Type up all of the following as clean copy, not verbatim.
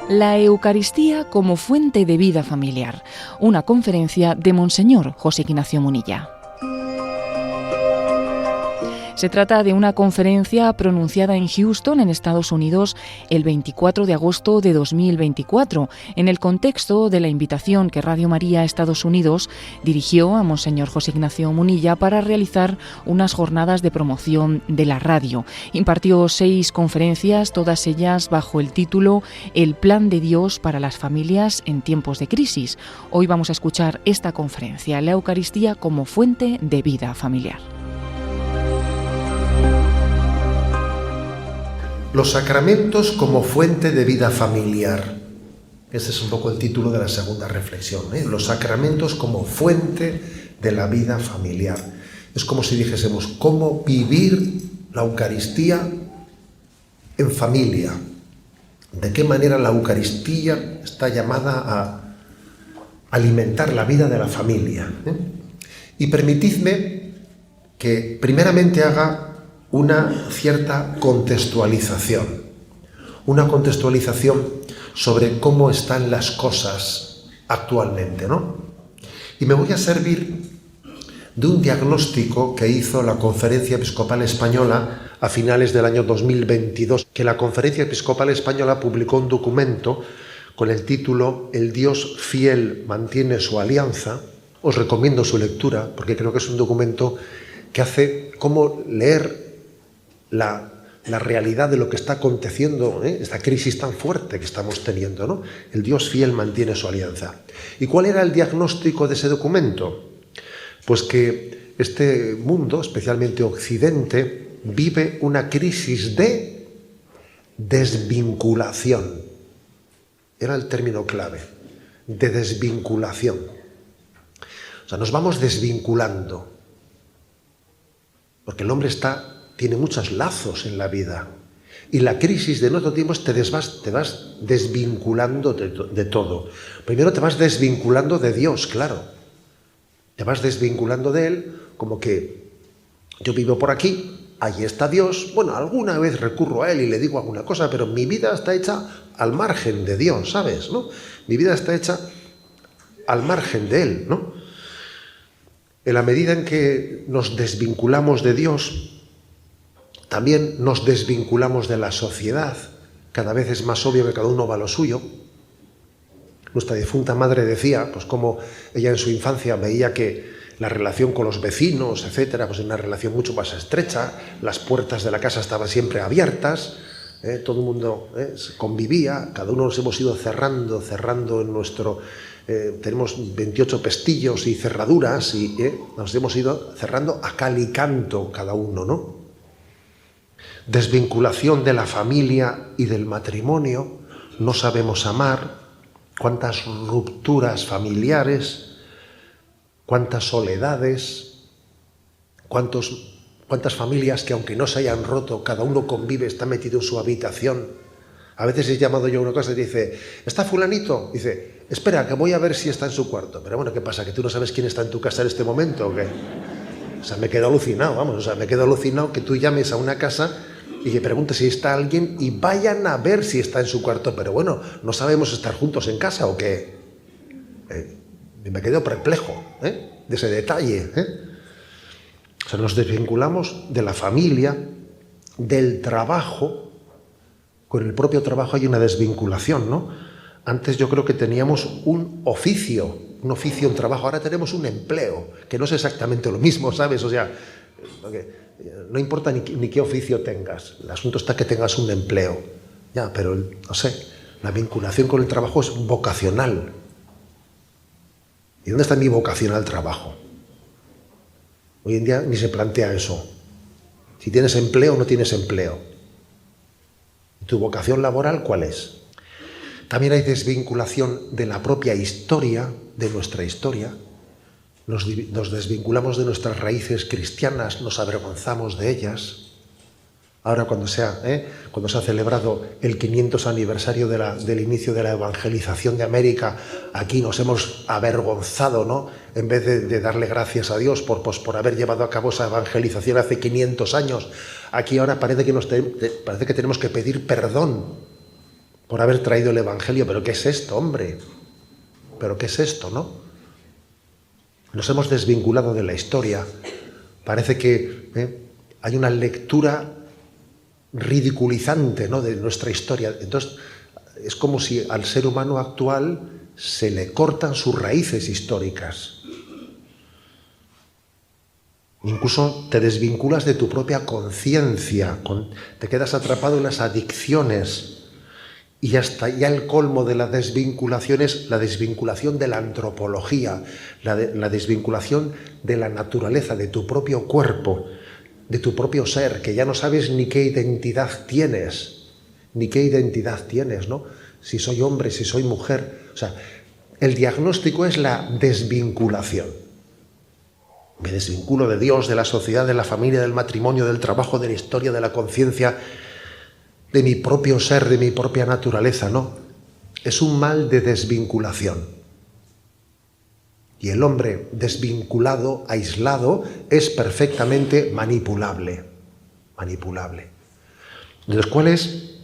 La Eucaristía como fuente de vida familiar. Una conferencia de Monseñor José Ignacio Munilla. Se trata de una conferencia pronunciada en Houston, en Estados Unidos, el 24 de agosto de 2024, en el contexto de la invitación que Radio María Estados Unidos dirigió a Monseñor José Ignacio Munilla para realizar unas jornadas de promoción de la radio. Impartió 6 conferencias, todas ellas bajo el título El plan de Dios para las familias en tiempos de crisis. Hoy vamos a escuchar esta conferencia, la Eucaristía como fuente de vida familiar. Los sacramentos como fuente de vida familiar. Ese es un poco el título de la segunda reflexión, ¿eh? Los sacramentos como fuente de la vida familiar. Es como si dijésemos, ¿cómo vivir la Eucaristía en familia? ¿De qué manera la Eucaristía está llamada a alimentar la vida de la familia? Y permitidme que primeramente haga una cierta contextualización sobre cómo están las cosas actualmente, ¿no? Y me voy a servir de un diagnóstico que hizo la Conferencia Episcopal Española a finales del año 2022, que la Conferencia Episcopal Española publicó un documento con el título El Dios fiel mantiene su alianza. Os recomiendo su lectura porque creo que es un documento que hace cómo leer la realidad de lo que está aconteciendo, esta crisis tan fuerte que estamos teniendo, ¿no? El Dios fiel mantiene su alianza. ¿Y cuál era el diagnóstico de ese documento? Pues que este mundo, especialmente Occidente, vive una crisis de desvinculación. Era el término clave, de desvinculación. O sea, nos vamos desvinculando, porque el hombre tiene muchos lazos en la vida. Y la crisis de nuestro tiempo es te vas desvinculando de todo. Primero te vas desvinculando de Dios, claro. Te vas desvinculando de Él, como que yo vivo por aquí, ahí está Dios. Bueno, alguna vez recurro a Él y le digo alguna cosa, pero mi vida está hecha al margen de Dios, ¿sabes? ¿No? Mi vida está hecha al margen de Él, ¿no? En la medida en que nos desvinculamos de Dios, también nos desvinculamos de la sociedad. Cada vez es más obvio que cada uno va a lo suyo. Nuestra difunta madre decía, pues como ella en su infancia veía que la relación con los vecinos, etcétera, pues una relación mucho más estrecha, las puertas de la casa estaban siempre abiertas, todo el mundo convivía, cada uno nos hemos ido cerrando en nuestro... tenemos 28 pestillos y cerraduras y nos hemos ido cerrando a cal y canto cada uno, ¿no? Desvinculación de la familia y del matrimonio, no sabemos amar, cuántas rupturas familiares, cuántas soledades, cuántas familias que aunque no se hayan roto, cada uno convive, está metido en su habitación. A veces he llamado yo a una casa y dice, ¿está fulanito? Dice, espera, que voy a ver si está en su cuarto. Pero bueno, ¿qué pasa? ¿Que tú no sabes quién está en tu casa en este momento o qué? O sea, me quedo alucinado, que tú llames a una casa y que preguntes si está alguien y vayan a ver si está en su cuarto. Pero bueno, ¿no sabemos estar juntos en casa o qué? Me quedo perplejo de ese detalle. O sea, nos desvinculamos de la familia, del trabajo. Con el propio trabajo hay una desvinculación, ¿no? Antes yo creo que teníamos un oficio, un trabajo. Ahora tenemos un empleo, que no es exactamente lo mismo, ¿sabes? O sea, no importa ni qué oficio tengas. El asunto está que tengas un empleo. Ya, pero, no sé, la vinculación con el trabajo es vocacional. ¿Y dónde está mi vocación al trabajo? Hoy en día ni se plantea eso. Si tienes empleo o no tienes empleo. ¿Tu vocación laboral cuál es? También hay desvinculación de la propia historia, de nuestra historia. Nos desvinculamos de nuestras raíces cristianas, nos avergonzamos de ellas. Ahora cuando se ha celebrado el 500 aniversario del inicio de la evangelización de América, aquí nos hemos avergonzado, ¿no? En vez de darle gracias a Dios por haber llevado a cabo esa evangelización hace 500 años, aquí ahora parece que tenemos que pedir perdón por haber traído el Evangelio. ¿Pero qué es esto, hombre? ¿Pero qué es esto, no? Nos hemos desvinculado de la historia. Parece que hay una lectura ridiculizante, ¿no?, de nuestra historia. Entonces, es como si al ser humano actual se le cortan sus raíces históricas. Incluso te desvinculas de tu propia conciencia, te quedas atrapado en las adicciones. Y hasta ya el colmo de la desvinculación es la desvinculación de la antropología, la desvinculación de la naturaleza, de tu propio cuerpo, de tu propio ser, que ya no sabes ni qué identidad tienes, ¿no? Si soy hombre, si soy mujer. O sea, el diagnóstico es la desvinculación. Me desvinculo de Dios, de la sociedad, de la familia, del matrimonio, del trabajo, de la historia, de la conciencia, de mi propio ser, de mi propia naturaleza, ¿no? Es un mal de desvinculación. Y el hombre desvinculado, aislado, es perfectamente manipulable. De los cuales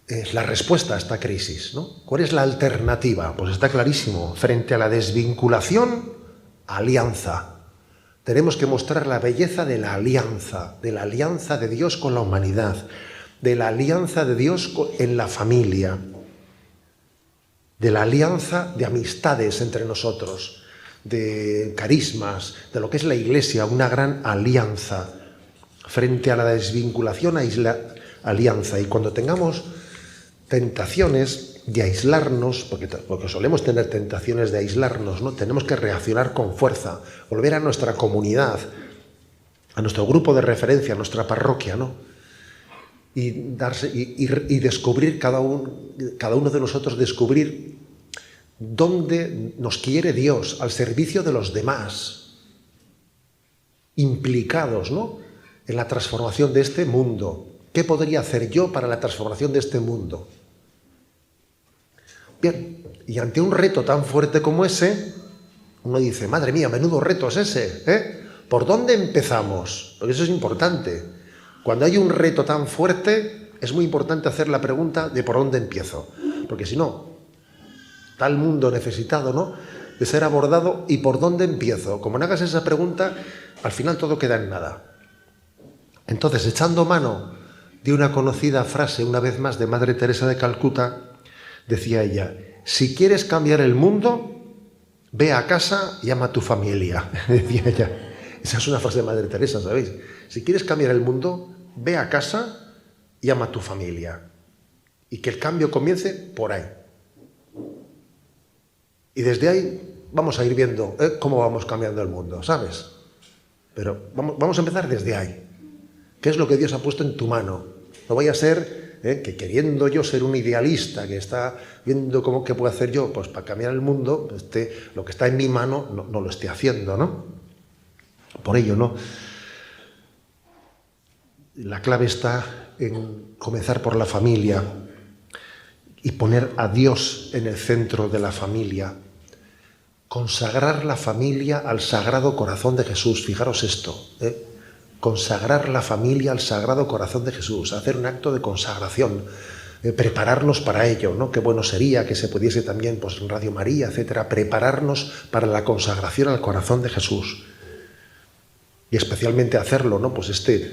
es la respuesta a esta crisis, ¿no? ¿Cuál es la alternativa? Pues está clarísimo. Frente a la desvinculación, alianza. Tenemos que mostrar la belleza de la alianza de Dios con la humanidad, de la alianza de Dios en la familia, de la alianza de amistades entre nosotros, de carismas, de lo que es la Iglesia, una gran alianza. Frente a la desvinculación, alianza. Y cuando tengamos tentaciones de aislarnos, porque solemos tener tentaciones de aislarnos, ¿no? Tenemos que reaccionar con fuerza, volver a nuestra comunidad, a nuestro grupo de referencia, a nuestra parroquia, ¿no? Y descubrir cada uno de nosotros, descubrir dónde nos quiere Dios, al servicio de los demás, implicados, ¿no?, en la transformación de este mundo. ¿Qué podría hacer yo para la transformación de este mundo? Bien, y ante un reto tan fuerte como ese, uno dice, madre mía, menudo reto es ese, ¿eh? ¿Por dónde empezamos? Porque eso es importante. Cuando hay un reto tan fuerte, es muy importante hacer la pregunta de por dónde empiezo. Porque si no, está el mundo necesitado, ¿no?, de ser abordado, y por dónde empiezo. Como no hagas esa pregunta, al final todo queda en nada. Entonces, echando mano de una conocida frase, una vez más, de Madre Teresa de Calcuta, decía ella, si quieres cambiar el mundo, ve a casa y ama a tu familia, decía ella. Esa es una frase de Madre Teresa, ¿sabéis? Si quieres cambiar el mundo, ve a casa y ama a tu familia. Y que el cambio comience por ahí. Y desde ahí vamos a ir viendo cómo vamos cambiando el mundo, ¿sabes? Pero vamos a empezar desde ahí. ¿Qué es lo que Dios ha puesto en tu mano? No vaya a ser que queriendo yo ser un idealista, que está viendo qué puedo hacer yo, pues para cambiar el mundo, lo que está en mi mano no lo esté haciendo, ¿no? Por ello, ¿no?, la clave está en comenzar por la familia y poner a Dios en el centro de la familia. Consagrar la familia al Sagrado Corazón de Jesús. Fijaros esto, consagrar la familia al Sagrado Corazón de Jesús, hacer un acto de consagración, prepararnos para ello, ¿no? Qué bueno sería que se pudiese también, pues en Radio María, etcétera, prepararnos para la consagración al Corazón de Jesús. Y especialmente hacerlo, ¿no?, pues este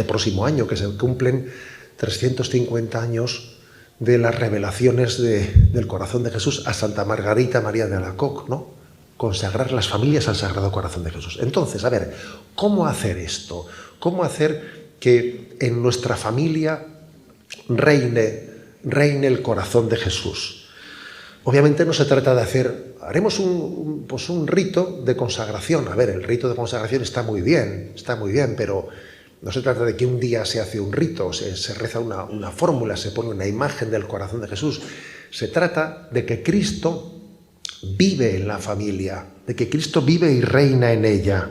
próximo año, que se cumplen 350 años de las revelaciones del Corazón de Jesús a Santa Margarita María de Alacoque, ¿no? Consagrar las familias al Sagrado Corazón de Jesús. Entonces, a ver, ¿cómo hacer esto? ¿Cómo hacer que en nuestra familia reine el corazón de Jesús? Obviamente no se trata de haremos un rito de consagración. A ver, el rito de consagración está muy bien, pero no se trata de que un día se hace un rito, se reza una fórmula, se pone una imagen del corazón de Jesús. Se trata de que Cristo vive en la familia, de que Cristo vive y reina en ella.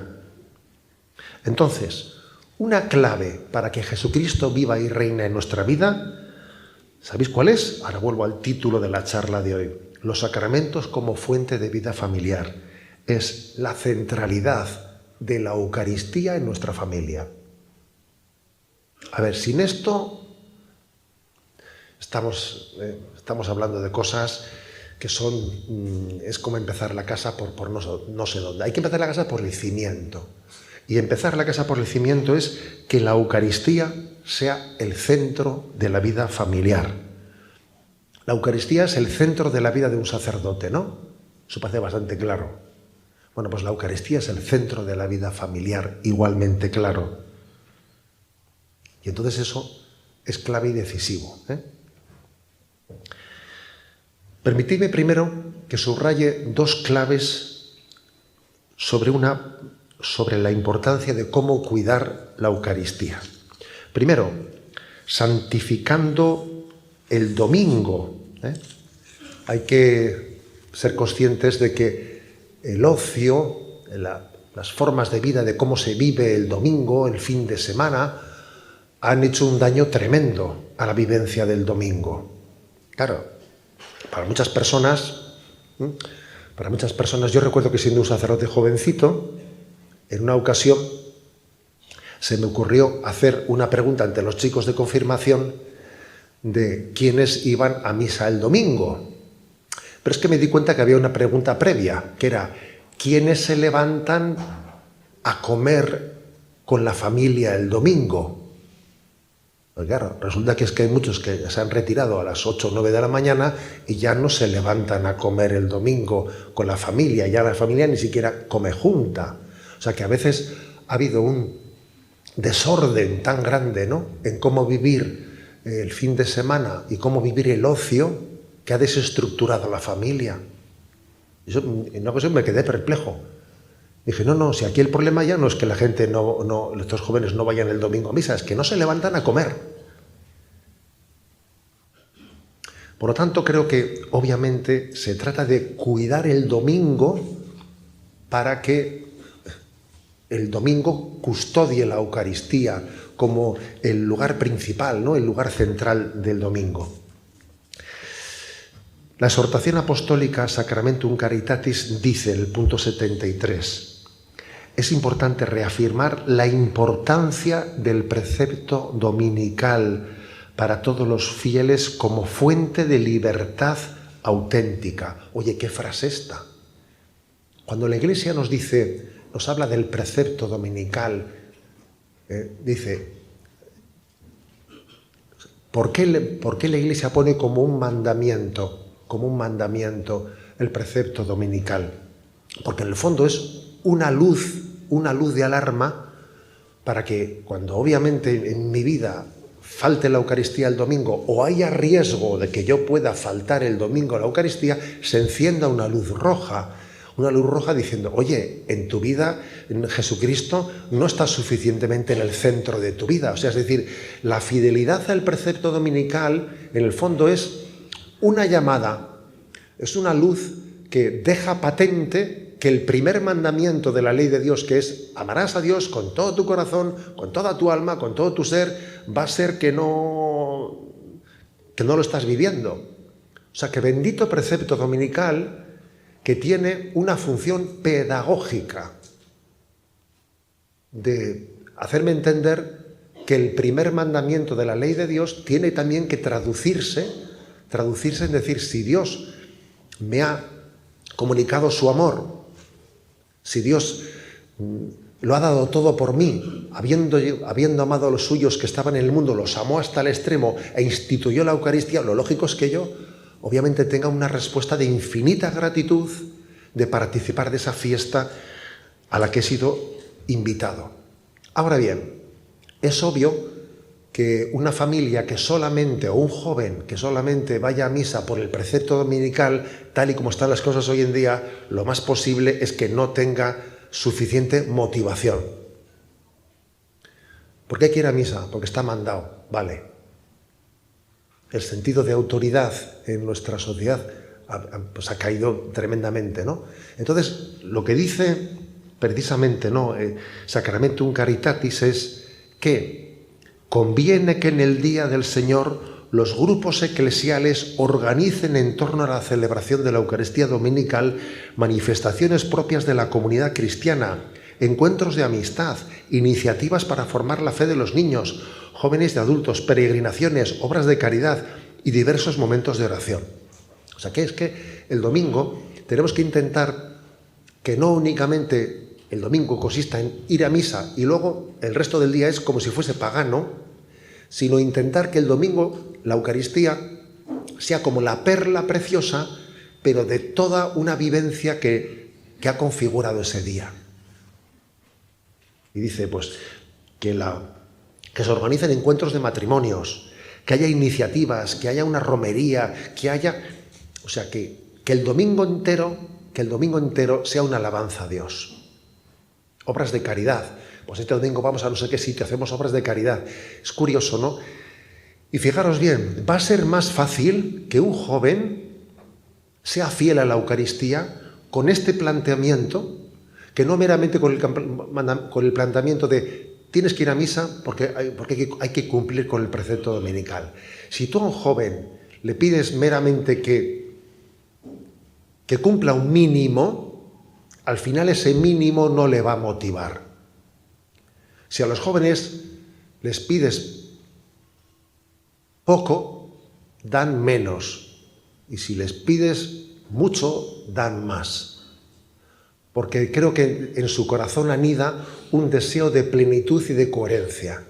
Entonces, Una clave para que Jesucristo viva y reine en nuestra vida, ¿sabéis cuál es? Ahora vuelvo al título de la charla de hoy. Los sacramentos como fuente de vida familiar. Es la centralidad de la Eucaristía en nuestra familia. A ver, sin esto estamos hablando de cosas que son, es como empezar la casa por no sé dónde. Hay que empezar la casa por el cimiento. Y empezar la casa por el cimiento es que la Eucaristía sea el centro de la vida familiar. La Eucaristía es el centro de la vida de un sacerdote, ¿no? Eso parece bastante claro. Bueno, pues la Eucaristía es el centro de la vida familiar, igualmente claro. Y entonces eso es clave y decisivo, ¿eh? Permitidme primero que subraye dos claves sobre la importancia de cómo cuidar la Eucaristía. Primero, santificando el domingo, ¿eh? Hay que ser conscientes de que el ocio, las formas de vida de cómo se vive el domingo, el fin de semana, han hecho un daño tremendo a la vivencia del domingo. Claro, para muchas personas, yo recuerdo que siendo un sacerdote jovencito, en una ocasión se me ocurrió hacer una pregunta ante los chicos de confirmación de quiénes iban a misa el domingo. Pero es que me di cuenta que había una pregunta previa, que era ¿quiénes se levantan a comer con la familia el domingo? Pues claro, resulta que hay muchos que se han retirado a las 8 o 9 de la mañana y ya no se levantan a comer el domingo con la familia, ya la familia ni siquiera come junta. O sea que a veces ha habido un desorden tan grande, ¿no?, en cómo vivir el fin de semana y cómo vivir el ocio, que ha desestructurado la familia. Eso, en una ocasión me quedé perplejo. Dije, no, si aquí el problema ya no es que la gente estos jóvenes no vayan el domingo a misa, es que no se levantan a comer. Por lo tanto, creo que obviamente se trata de cuidar el domingo para que el domingo custodie la Eucaristía como el lugar principal, ¿no?, el lugar central del domingo. La exhortación apostólica Sacramentum Caritatis dice, el punto 73, es importante reafirmar la importancia del precepto dominical para todos los fieles como fuente de libertad auténtica. Oye, ¿qué frase esta? Cuando la Iglesia nos habla del precepto dominical, dice, ¿por qué la Iglesia pone como un mandamiento el precepto dominical? Porque en el fondo es una luz de alarma para que cuando obviamente en mi vida falte la Eucaristía el domingo o haya riesgo de que yo pueda faltar el domingo a la Eucaristía, se encienda una luz roja diciendo, oye, en tu vida en Jesucristo no está suficientemente en el centro de tu vida. O sea, es decir, la fidelidad al precepto dominical en el fondo es una llamada, es una luz que deja patente que el primer mandamiento de la ley de Dios, que es amarás a Dios con todo tu corazón, con toda tu alma, con todo tu ser, va a ser que no lo estás viviendo. O sea, que bendito precepto dominical que tiene una función pedagógica de hacerme entender que el primer mandamiento de la ley de Dios tiene también que traducirse en decir, si Dios me ha comunicado su amor, si Dios lo ha dado todo por mí, habiendo amado a los suyos que estaban en el mundo, los amó hasta el extremo e instituyó la Eucaristía, lo lógico es que yo obviamente tenga una respuesta de infinita gratitud de participar de esa fiesta a la que he sido invitado. Ahora bien, es obvio que una familia que solamente, o un joven que solamente vaya a misa por el precepto dominical, tal y como están las cosas hoy en día, lo más posible es que no tenga suficiente motivación. ¿Por qué hay que ir a misa? Porque está mandado, vale. El sentido de autoridad en nuestra sociedad pues ha caído tremendamente, ¿no? Entonces, lo que dice precisamente, ¿no?, Sacramentum Caritatis es que conviene que en el día del Señor los grupos eclesiales organicen en torno a la celebración de la Eucaristía dominical manifestaciones propias de la comunidad cristiana, encuentros de amistad, iniciativas para formar la fe de los niños, jóvenes y adultos, peregrinaciones, obras de caridad y diversos momentos de oración. O sea, que es que el domingo tenemos que intentar que no únicamente el domingo consista en ir a misa y luego el resto del día es como si fuese pagano, sino intentar que el domingo la Eucaristía sea como la perla preciosa, pero de toda una vivencia que ha configurado ese día. Y dice, pues, que se organicen encuentros de matrimonios, que haya iniciativas, que haya una romería, que haya... O sea, que el domingo entero sea una alabanza a Dios. Obras de caridad. Pues este domingo vamos a no sé qué sitio, hacemos obras de caridad. Es curioso, ¿no? Y fijaros bien, va a ser más fácil que un joven sea fiel a la Eucaristía con este planteamiento, que no meramente con el planteamiento de tienes que ir a misa porque hay que cumplir con el precepto dominical. Si tú a un joven le pides meramente que cumpla un mínimo, al final ese mínimo no le va a motivar. Si a los jóvenes les pides poco, dan menos. Y si les pides mucho, dan más. Porque creo que en su corazón anida un deseo de plenitud y de coherencia.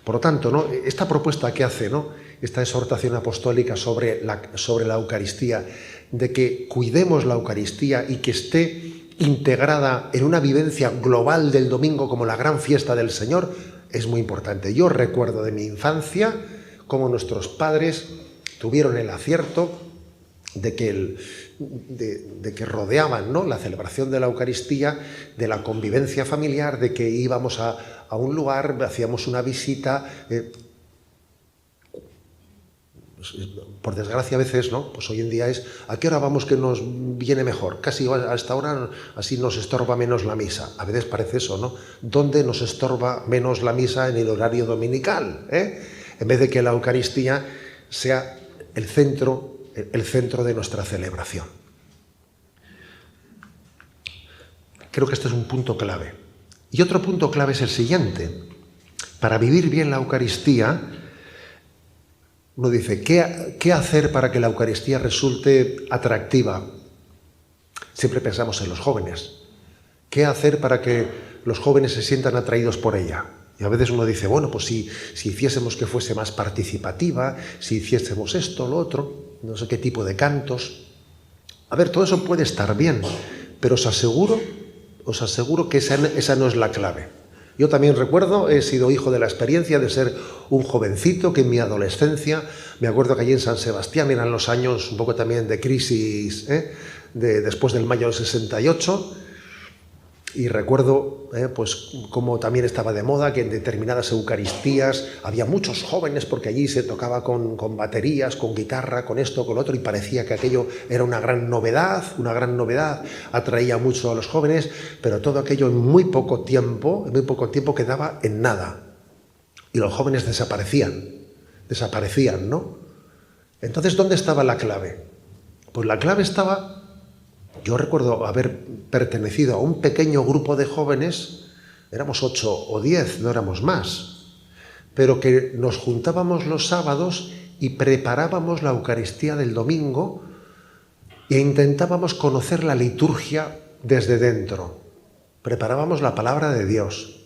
Por lo tanto, ¿no?, esta propuesta que hace, ¿no?, esta exhortación apostólica sobre la Eucaristía, de que cuidemos la Eucaristía y que esté integrada en una vivencia global del domingo como la gran fiesta del Señor, es muy importante. Yo recuerdo de mi infancia cómo nuestros padres tuvieron el acierto de que rodeaban, ¿no?, la celebración de la Eucaristía, de la convivencia familiar, de que íbamos a un lugar, hacíamos una visita. Por desgracia a veces, ¿no?, pues hoy en día es ¿a qué hora vamos que nos viene mejor? Casi a esta hora así nos estorba menos la misa. A veces parece eso, ¿no? ¿Dónde nos estorba menos la misa? En el horario dominical, ¿eh? En vez de que la Eucaristía sea el centro de nuestra celebración. Creo que este es un punto clave. Y otro punto clave es el siguiente. Para vivir bien la Eucaristía, uno dice, ¿qué hacer para que la Eucaristía resulte atractiva? Siempre pensamos en los jóvenes. ¿Qué hacer para que los jóvenes se sientan atraídos por ella? Y a veces uno dice, bueno, pues si hiciésemos que fuese más participativa, si hiciésemos esto, lo otro, no sé qué tipo de cantos. A ver, todo eso puede estar bien, pero os aseguro que esa no es la clave. Yo también recuerdo, he sido hijo de la experiencia de ser un jovencito que en mi adolescencia, me acuerdo que allí en San Sebastián eran los años un poco también de crisis, después del mayo del 68, y recuerdo pues como también estaba de moda que en determinadas Eucaristías había muchos jóvenes porque allí se tocaba con baterías, con guitarra, con esto, con lo otro, y parecía que aquello era una gran novedad, atraía mucho a los jóvenes, pero todo aquello en muy poco tiempo quedaba en nada. Y los jóvenes desaparecían, ¿no? Entonces, ¿dónde estaba la clave? Pues la clave estaba... Yo recuerdo haber pertenecido a un pequeño grupo de jóvenes, éramos 8 o 10, no éramos más, pero que nos juntábamos los sábados y preparábamos la Eucaristía del domingo e intentábamos conocer la liturgia desde dentro. Preparábamos la palabra de Dios.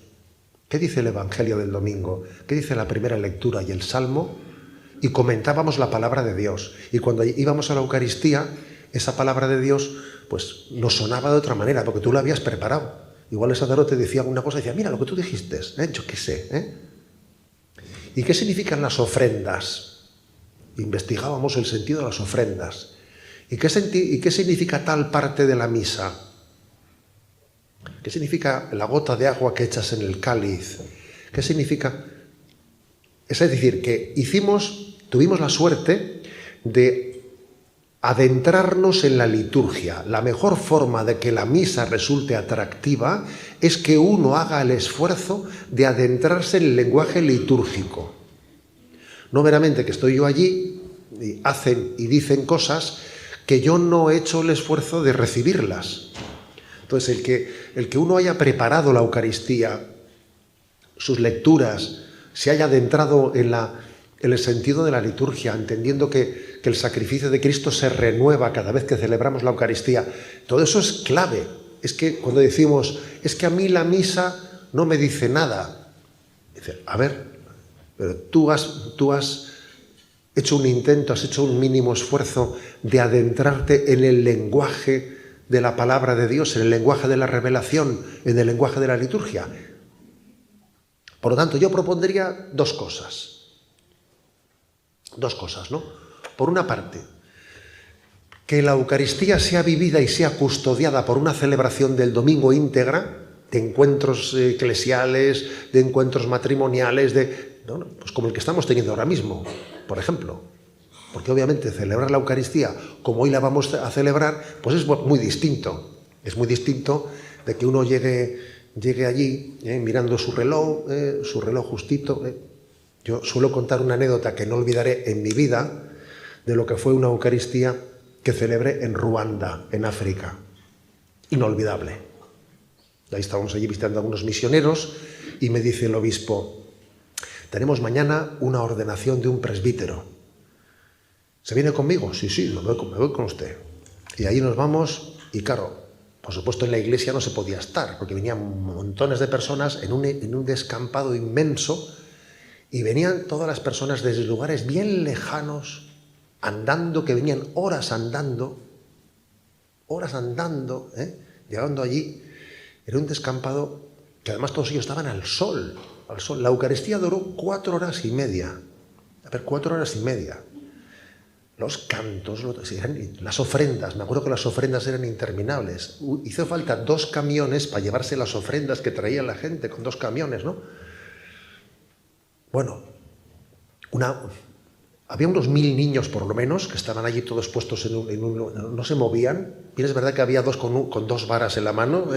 ¿Qué dice el Evangelio del domingo? ¿Qué dice la primera lectura y el Salmo? Y comentábamos la palabra de Dios. Y cuando íbamos a la Eucaristía, esa palabra de Dios pues nos sonaba de otra manera, porque tú la habías preparado. Igual el sacerdote decía alguna cosa y decía, mira lo que tú dijiste, yo qué sé. ¿Y qué significan las ofrendas? Investigábamos el sentido de las ofrendas. ¿Y qué significa tal parte de la misa? ¿Qué significa la gota de agua que echas en el cáliz? ¿Qué significa? Es decir, que tuvimos la suerte de adentrarnos en la liturgia. La mejor forma de que la misa resulte atractiva es que uno haga el esfuerzo de adentrarse en el lenguaje litúrgico. No meramente que estoy yo allí y hacen y dicen cosas que yo no he hecho el esfuerzo de recibirlas. Entonces, el que uno haya preparado la Eucaristía, sus lecturas, se haya adentrado en el sentido de la liturgia, entendiendo que el sacrificio de Cristo se renueva cada vez que celebramos la Eucaristía. Todo eso es clave. Es que cuando decimos, es que a mí la misa no me dice nada. Dice, a ver, pero tú has hecho un intento, has hecho un mínimo esfuerzo de adentrarte en el lenguaje de la palabra de Dios, en el lenguaje de la revelación, en el lenguaje de la liturgia. Por lo tanto, yo propondría dos cosas. Dos cosas, ¿no? Por una parte, que la Eucaristía sea vivida y sea custodiada por una celebración del domingo íntegra, de encuentros eclesiales, de encuentros matrimoniales, pues como el que estamos teniendo ahora mismo, por ejemplo. Porque obviamente celebrar la Eucaristía como hoy la vamos a celebrar, pues es muy distinto. Es muy distinto de que uno llegue allí mirando su reloj justito. Yo suelo contar una anécdota que no olvidaré en mi vida de lo que fue una Eucaristía que celebré en Ruanda, en África. Inolvidable. Ahí estábamos allí visitando a algunos misioneros y me dice el obispo, tenemos mañana una ordenación de un presbítero. ¿Se viene conmigo? Sí, me voy con usted. Y ahí nos vamos y claro, por supuesto en la iglesia no se podía estar porque venían montones de personas en un descampado inmenso y venían todas las personas desde lugares bien lejanos, andando, que venían horas andando, llegando allí. Era un descampado que además todos ellos estaban al sol. La Eucaristía duró 4 horas y media. 4 horas y media. Los cantos, las ofrendas, me acuerdo que las ofrendas eran interminables. Hizo falta 2 camiones para llevarse las ofrendas que traía la gente, con 2 camiones, ¿no? Bueno, había unos 1000 niños por lo menos que estaban allí todos puestos no se movían. Bien, es verdad que había 2 con 2 varas en la mano,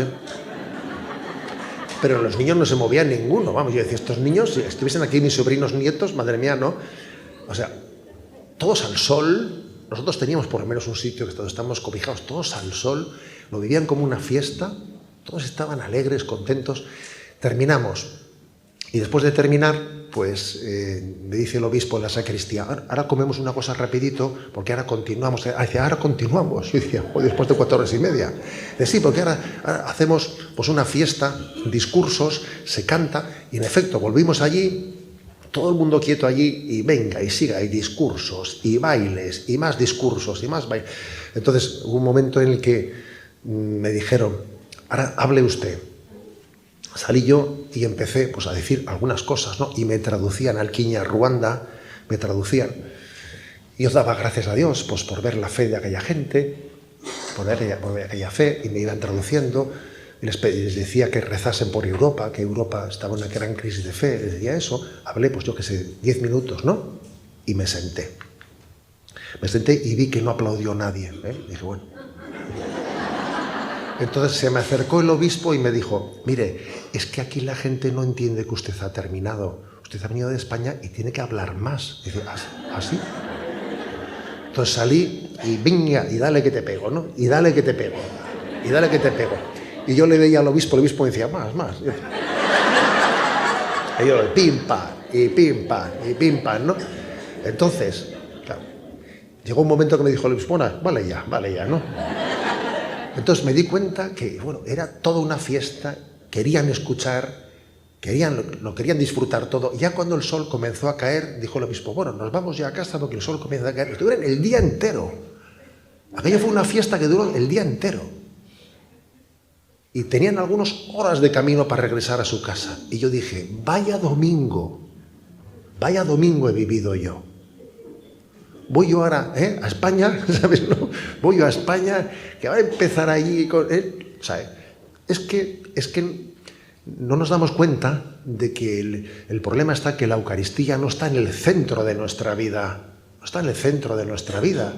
pero los niños no se movían ninguno. Vamos, yo decía, estos niños, si estuviesen aquí mis sobrinos nietos, madre mía, ¿no? O sea, todos al sol. Nosotros teníamos por lo menos un sitio que todos estábamos cobijados, todos al sol, lo vivían como una fiesta, todos estaban alegres, contentos. Terminamos. Y después de terminar, pues me dice el obispo en la sacristía, ahora comemos una cosa rapidito, porque ahora continuamos. Dice, ahora continuamos. Yo decía, después de 4 horas y media. Dice, sí, porque ahora hacemos pues una fiesta, discursos, se canta, y en efecto, volvimos allí, todo el mundo quieto allí, y venga, y siga, y discursos, y bailes, y más discursos, y más bailes. Entonces, hubo un momento en el que me dijeron, ahora hable usted. Salí yo y empecé pues, a decir algunas cosas, ¿no? Y me traducían Alquiña, Ruanda, me traducían. Y yo daba gracias a Dios pues, por ver la fe de aquella gente, por ver aquella fe, y me iban traduciendo. Y les decía que rezasen por Europa, que Europa estaba en una gran crisis de fe. Les decía eso. Hablé, pues yo qué sé, 10 minutos, ¿no? Y me senté. Me senté y vi que no aplaudió nadie. Dije, bueno. Entonces se me acercó el obispo y me dijo, mire, es que aquí la gente no entiende que usted ha terminado. Usted ha venido de España y tiene que hablar más. Y dice, ¿así? Entonces salí y venga, y dale que te pego, ¿no? Y dale que te pego. Y dale que te pego. Y yo le veía al obispo, el obispo me decía, más. Y yo, pim, pam, y pim, pam, y pim, pam, ¿no? Entonces, claro, llegó un momento que me dijo el obispo, vale ya, ¿no? Entonces me di cuenta que, bueno, era toda una fiesta, querían escuchar, lo querían disfrutar todo. Y ya cuando el sol comenzó a caer, dijo el obispo, bueno, nos vamos ya a casa porque el sol comienza a caer. Estuvieron el día entero. Aquello fue una fiesta que duró el día entero. Y tenían algunas horas de camino para regresar a su casa. Y yo dije, vaya domingo he vivido yo. Voy yo ahora a España, ¿sabes? No, voy yo a España, que va a empezar allí con... ¿sabes? Es que no nos damos cuenta de que el problema está que la Eucaristía no está en el centro de nuestra vida. No está en el centro de nuestra vida.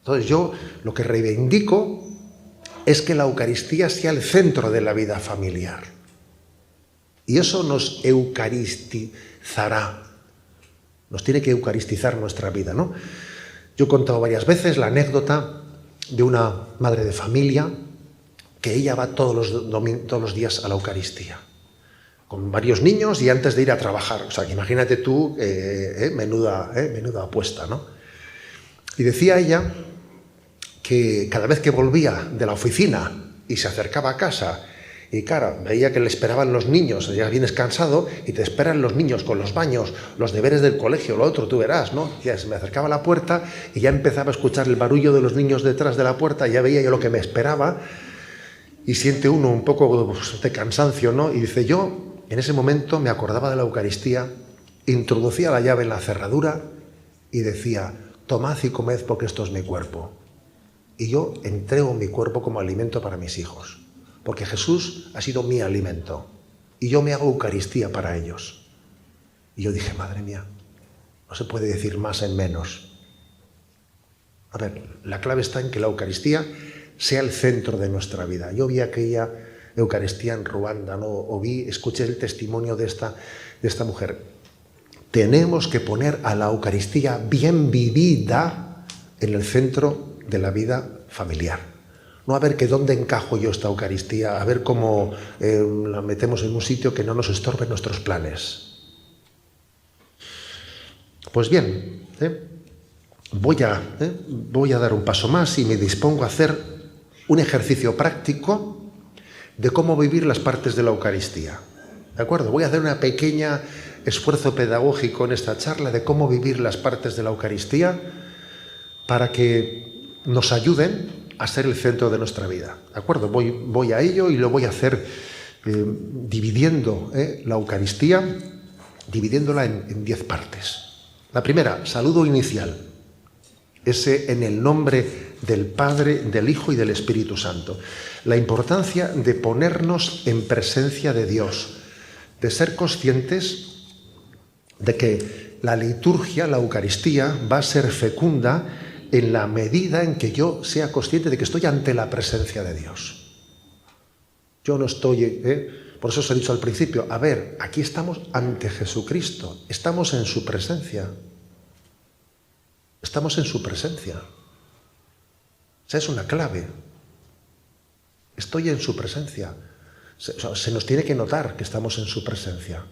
Entonces yo lo que reivindico es que la Eucaristía sea el centro de la vida familiar. Y eso nos eucaristizará. Nos tiene que eucaristizar nuestra vida, ¿no? Yo he contado varias veces la anécdota de una madre de familia que ella va todos los días a la Eucaristía, con varios niños y antes de ir a trabajar. O sea, que imagínate tú, menuda apuesta, ¿no? Y decía ella que cada vez que volvía de la oficina y se acercaba a casa y claro, veía que le esperaban los niños, ya vienes cansado y te esperan los niños con los baños, los deberes del colegio, lo otro, tú verás, ¿no? Ya se me acercaba a la puerta y ya empezaba a escuchar el barullo de los niños detrás de la puerta, ya veía yo lo que me esperaba y siente uno un poco de cansancio, ¿no? Y dice, yo en ese momento me acordaba de la Eucaristía, introducía la llave en la cerradura y decía, tomad y comed porque esto es mi cuerpo. Y yo entrego mi cuerpo como alimento para mis hijos. Porque Jesús ha sido mi alimento y yo me hago Eucaristía para ellos. Y yo dije, madre mía, no se puede decir más en menos. A ver, la clave está en que la Eucaristía sea el centro de nuestra vida. Yo vi aquella Eucaristía en Ruanda, ¿no? Escuché el testimonio de esta mujer. Tenemos que poner a la Eucaristía bien vivida en el centro de la vida familiar. No a ver que dónde encajo yo esta Eucaristía, a ver cómo la metemos en un sitio que no nos estorbe nuestros planes. Pues bien, voy a dar un paso más y me dispongo a hacer un ejercicio práctico de cómo vivir las partes de la Eucaristía. ¿De acuerdo? Voy a hacer un pequeño esfuerzo pedagógico en esta charla de cómo vivir las partes de la Eucaristía para que nos ayuden a ser el centro de nuestra vida. ¿De acuerdo? Voy a ello y lo voy a hacer dividiendo la Eucaristía, dividiéndola en 10 partes. La primera, saludo inicial. Ese en el nombre del Padre, del Hijo y del Espíritu Santo. La importancia de ponernos en presencia de Dios, de ser conscientes de que la liturgia, la Eucaristía, va a ser fecunda en la medida en que yo sea consciente de que estoy ante la presencia de Dios. Yo no estoy, por eso os he dicho al principio, a ver, aquí estamos ante Jesucristo, estamos en su presencia. Estamos en su presencia. Esa es una clave. Estoy en su presencia. Se nos tiene que notar que estamos en su presencia.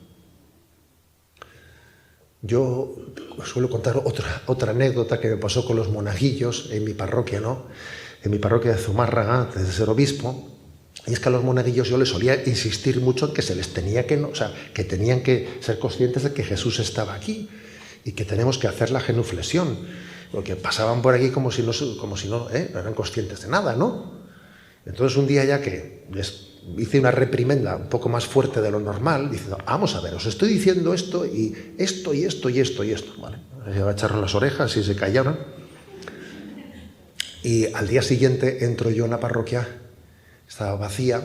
Yo suelo contar otra anécdota que me pasó con los monaguillos en mi parroquia, ¿no? En mi parroquia de Zumárraga, antes de ser obispo. Y es que a los monaguillos yo les solía insistir mucho en que se les tenía que, que tenían que ser conscientes de que Jesús estaba aquí y que tenemos que hacer la genuflexión. Porque pasaban por aquí como si no eran conscientes de nada, ¿no? Entonces un día ya que les hice una reprimenda un poco más fuerte de lo normal, diciendo, vamos a ver, os estoy diciendo esto y esto y esto y esto y esto, ¿vale? Se agacharon las orejas y se callaron. Y al día siguiente entro yo en la parroquia, estaba vacía,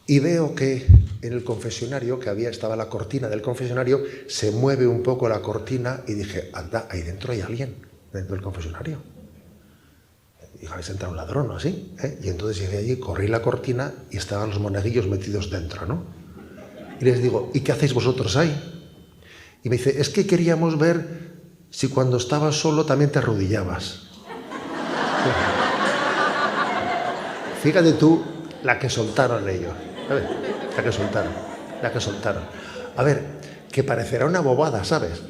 y veo que en el confesionario, estaba la cortina del confesionario, se mueve un poco la cortina y dije, anda, ahí dentro hay alguien, dentro del confesionario. Dijo, habéis entrado un ladrón o así, Y entonces llegué allí, corrí la cortina y estaban los monaguillos metidos dentro, ¿no? Y les digo, ¿y qué hacéis vosotros ahí? Y me dice, es que queríamos ver si cuando estabas solo también te arrodillabas. Fíjate tú la que soltaron ellos. A ver, la que soltaron. A ver, que parecerá una bobada, ¿sabes?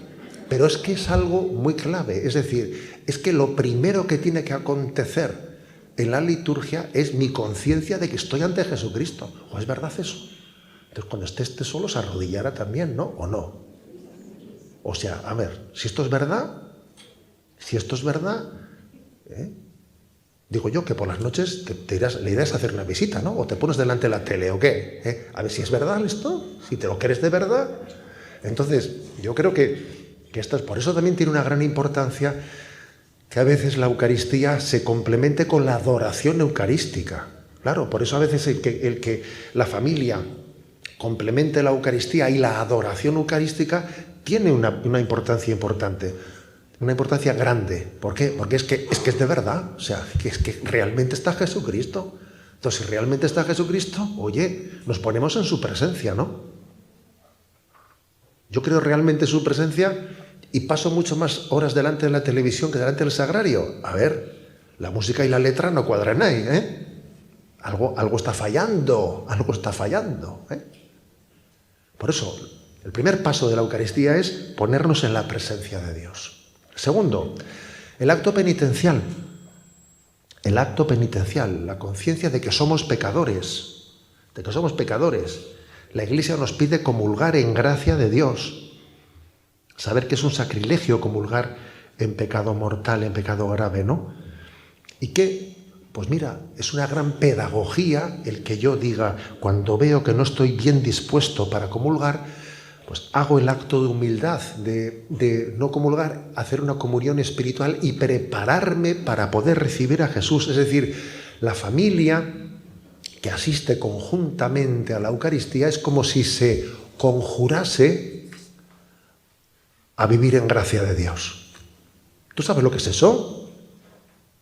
Pero es que es algo muy clave. Es decir, es que lo primero que tiene que acontecer en la liturgia es mi conciencia de que estoy ante Jesucristo. ¿O es verdad eso? Entonces, cuando esté solo, se arrodillará también, ¿no? ¿O no? O sea, a ver, si esto es verdad, digo yo que por las noches la idea es hacer una visita, ¿no? O te pones delante de la tele, ¿o qué? A ver si es verdad esto, si te lo crees de verdad. Entonces, yo creo que esto es, por eso también tiene una gran importancia que a veces la Eucaristía se complemente con la adoración eucarística. Claro, por eso a veces el que la familia complemente la Eucaristía y la adoración eucarística tiene una importancia importante. una importancia grande. ¿Por qué? Porque es que es de verdad, o sea, que es que realmente está Jesucristo. Entonces, si realmente está Jesucristo, oye, nos ponemos en su presencia, ¿no? Yo creo realmente en su presencia y paso mucho más horas delante de la televisión que delante del sagrario. A ver, la música y la letra no cuadran ahí, ¿eh? Algo está fallando, ¿eh? Por eso, el primer paso de la Eucaristía es ponernos en la presencia de Dios. Segundo, el acto penitencial. El acto penitencial, la conciencia de que somos pecadores, La Iglesia nos pide comulgar en gracia de Dios. Saber que es un sacrilegio comulgar en pecado mortal, en pecado grave, ¿no? Y que, pues mira, es una gran pedagogía el que yo diga, cuando veo que no estoy bien dispuesto para comulgar, pues hago el acto de humildad, de no comulgar, hacer una comunión espiritual y prepararme para poder recibir a Jesús. Es decir, la familia que asiste conjuntamente a la Eucaristía es como si se conjurase a vivir en gracia de Dios. ¿Tú sabes lo que es eso?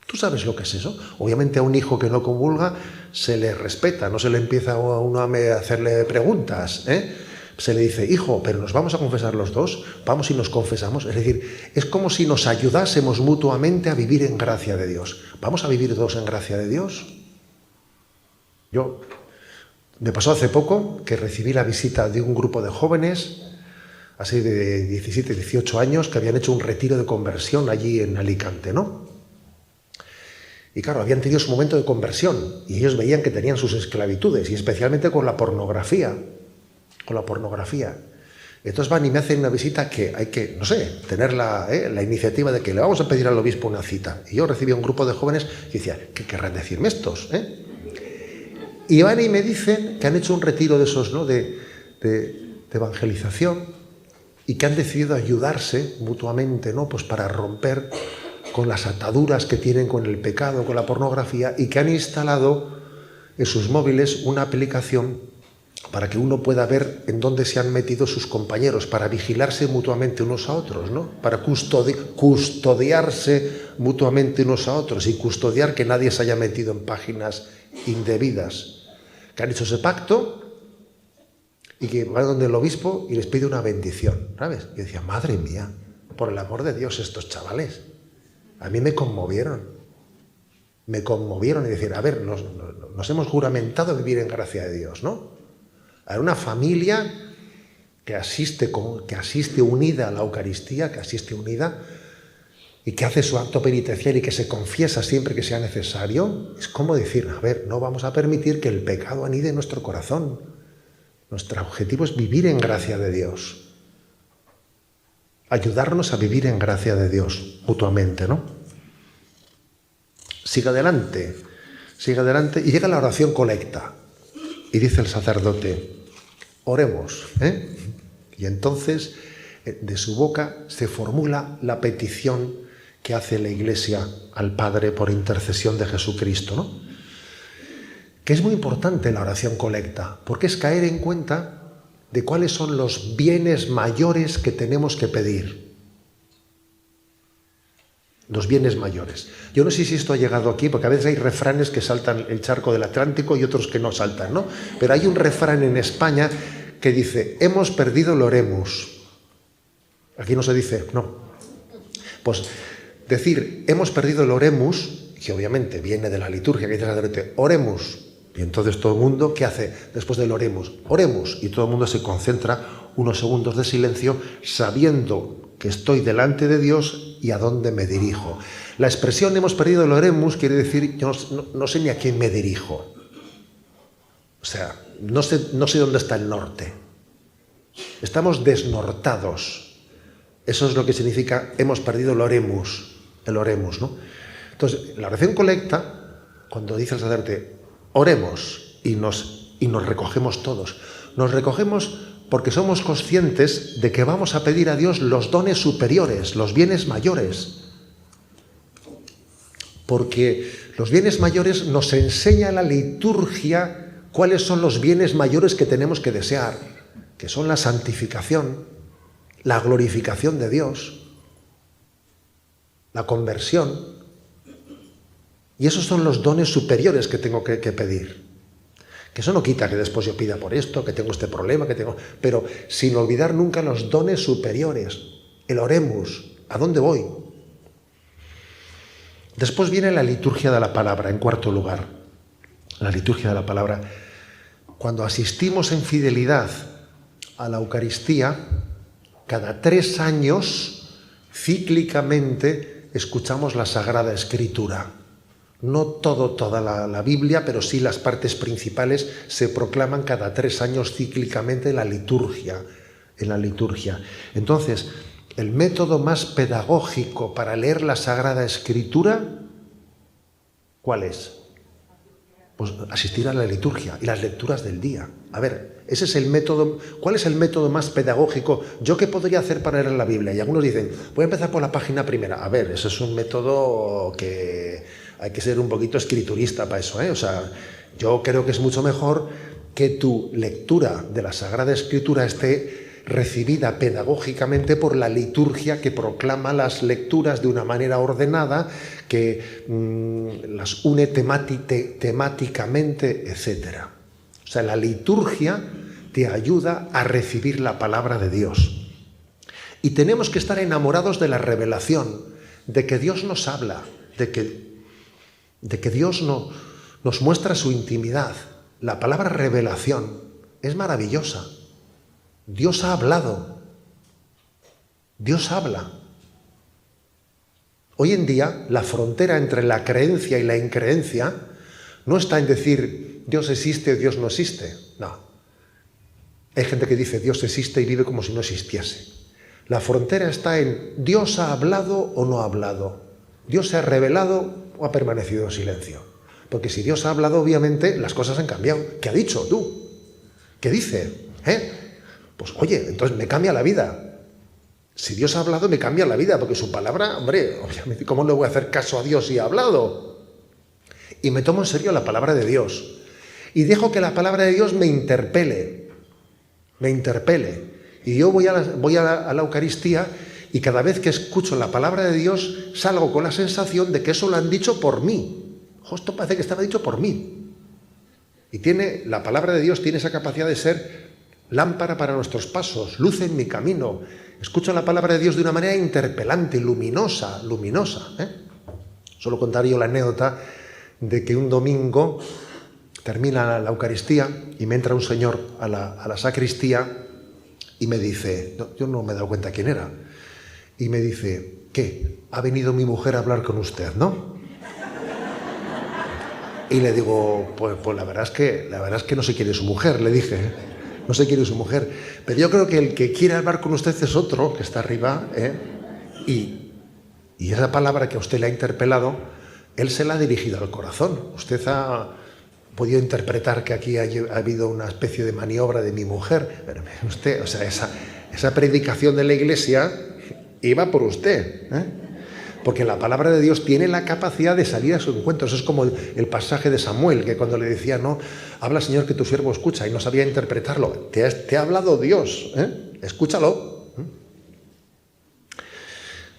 ¿Tú sabes lo que es eso? Obviamente a un hijo que no comulga se le respeta, no se le empieza a uno a hacerle preguntas, ¿eh? Se le dice, hijo, pero nos vamos a confesar los dos, vamos y nos confesamos. Es decir, es como si nos ayudásemos mutuamente a vivir en gracia de Dios. ¿Vamos a vivir todos en gracia de Dios? Me pasó hace poco que recibí la visita de un grupo de jóvenes, así de 17, 18 años, que habían hecho un retiro de conversión allí en Alicante, ¿no? Y claro, habían tenido su momento de conversión y ellos veían que tenían sus esclavitudes, y especialmente con la pornografía. Entonces van y me hacen una visita que hay que, no sé, tener la iniciativa de que le vamos a pedir al obispo una cita. Y yo recibí un grupo de jóvenes que decían, ¿qué querrán decirme estos? Y van y me dicen que han hecho un retiro de esos, ¿no?, de evangelización, y que han decidido ayudarse mutuamente, ¿no?, pues para romper con las ataduras que tienen con el pecado, con la pornografía, y que han instalado en sus móviles una aplicación para que uno pueda ver en dónde se han metido sus compañeros, para vigilarse mutuamente unos a otros, ¿no? Para custodiarse mutuamente unos a otros y custodiar que nadie se haya metido en páginas indebidas. Que han hecho ese pacto y que van donde el obispo y les pide una bendición, ¿sabes? Y decía, madre mía, por el amor de Dios, estos chavales, a mí me conmovieron y decir, a ver, nos hemos juramentado a vivir en gracia de Dios, ¿no? Hay una familia que asiste unida a la Eucaristía, que asiste unida y que hace su acto penitencial y que se confiesa siempre que sea necesario. Es como decir, a ver, no vamos a permitir que el pecado anide en nuestro corazón. Nuestro objetivo es vivir en gracia de Dios. Ayudarnos a vivir en gracia de Dios mutuamente, ¿no? Sigue adelante y llega la oración colecta. Y dice el sacerdote, oremos, ¿eh? Y entonces de su boca se formula la petición que hace la Iglesia al Padre por intercesión de Jesucristo, ¿no? Que es muy importante la oración colecta, porque es caer en cuenta de cuáles son los bienes mayores que tenemos que pedir. Los bienes mayores. Yo no sé si esto ha llegado aquí, porque a veces hay refranes que saltan el charco del Atlántico y otros que no saltan, ¿no? Pero hay un refrán en España que dice, hemos perdido el oremus. Aquí no se dice, no. Pues decir, hemos perdido el oremus, que obviamente viene de la liturgia, que dice el sacerdote, oremus. Y entonces todo el mundo, ¿qué hace después del oremus? Oremus. Y todo el mundo se concentra unos segundos de silencio, sabiendo que estoy delante de Dios y a dónde me dirijo. La expresión hemos perdido el oremus quiere decir yo no sé ni a quién me dirijo. O sea, no sé dónde está el norte. Estamos desnortados. Eso es lo que significa hemos perdido el oremus, ¿no? Entonces, la oración colecta, cuando dice el sacerdote, oremos y nos recogemos todos. Nos recogemos porque somos conscientes de que vamos a pedir a Dios los dones superiores, los bienes mayores. Porque los bienes mayores nos enseña la liturgia cuáles son los bienes mayores que tenemos que desear, que son la santificación, la glorificación de Dios. la conversión. Y esos son los dones superiores que tengo que pedir. Que eso no quita que después yo pida por esto, que tengo este problema, pero sin olvidar nunca los dones superiores. El oremus, ¿a dónde voy? Después viene la liturgia de la palabra, en cuarto lugar. La liturgia de la palabra. Cuando asistimos en fidelidad a la Eucaristía, cada 3 años, cíclicamente, escuchamos la Sagrada Escritura. No toda la Biblia, pero sí las partes principales se proclaman cada 3 años cíclicamente en la liturgia. Entonces, el método más pedagógico para leer la Sagrada Escritura, ¿cuál es? Pues asistir a la liturgia y las lecturas del día. A ver, ese es el método. ¿Cuál es el método más pedagógico? ¿Yo qué podría hacer para leer la Biblia? Y algunos dicen, voy a empezar por la página primera. A ver, ese es un método que hay que ser un poquito escriturista para eso, ¿eh? O sea, yo creo que es mucho mejor que tu lectura de la Sagrada Escritura esté recibida pedagógicamente por la liturgia que proclama las lecturas de una manera ordenada, que las une temáticamente, etc. O sea, la liturgia te ayuda a recibir la palabra de Dios. Y tenemos que estar enamorados de la revelación, de que Dios nos habla, de que Dios nos muestra su intimidad. La palabra revelación es maravillosa. Dios ha hablado. Dios habla. Hoy en día, la frontera entre la creencia y la increencia no está en decir Dios existe o Dios no existe. No. Hay gente que dice Dios existe y vive como si no existiese. La frontera está en Dios ha hablado o no ha hablado. Dios se ha revelado o ha permanecido en silencio. Porque si Dios ha hablado, obviamente, las cosas han cambiado. ¿Qué ha dicho tú? ¿Qué dice? Pues oye, entonces me cambia la vida. Si Dios ha hablado, me cambia la vida, porque su palabra, hombre, obviamente, ¿cómo le voy a hacer caso a Dios si ha hablado? Y me tomo en serio la palabra de Dios. Y dejo que la palabra de Dios me interpele. Y yo voy a la Eucaristía y cada vez que escucho la palabra de Dios salgo con la sensación de que eso lo han dicho por mí. Esto parece que estaba dicho por mí. Y la palabra de Dios tiene esa capacidad de ser lámpara para nuestros pasos, luz en mi camino. Escucho la palabra de Dios de una manera interpelante, luminosa. Solo contaré yo la anécdota de que un domingo termina la Eucaristía y me entra un señor a la sacristía y me dice, yo no me he dado cuenta quién era, y me dice, ¿qué? Ha venido mi mujer a hablar con usted, ¿no? Y le digo, pues la verdad es que no se quiere su mujer, le dije, no se quiere su mujer, pero yo creo que el que quiere hablar con usted es otro, que está arriba, y esa palabra que a usted le ha interpelado, él se la ha dirigido al corazón. Usted ha podido interpretar que aquí ha habido una especie de maniobra de mi mujer, pero usted, o sea, esa predicación de la Iglesia iba por usted, porque la palabra de Dios tiene la capacidad de salir a su encuentro. Eso es como el pasaje de Samuel, que cuando le decía, no, habla Señor que tu siervo escucha, y no sabía interpretarlo. Te ha hablado Dios, escúchalo.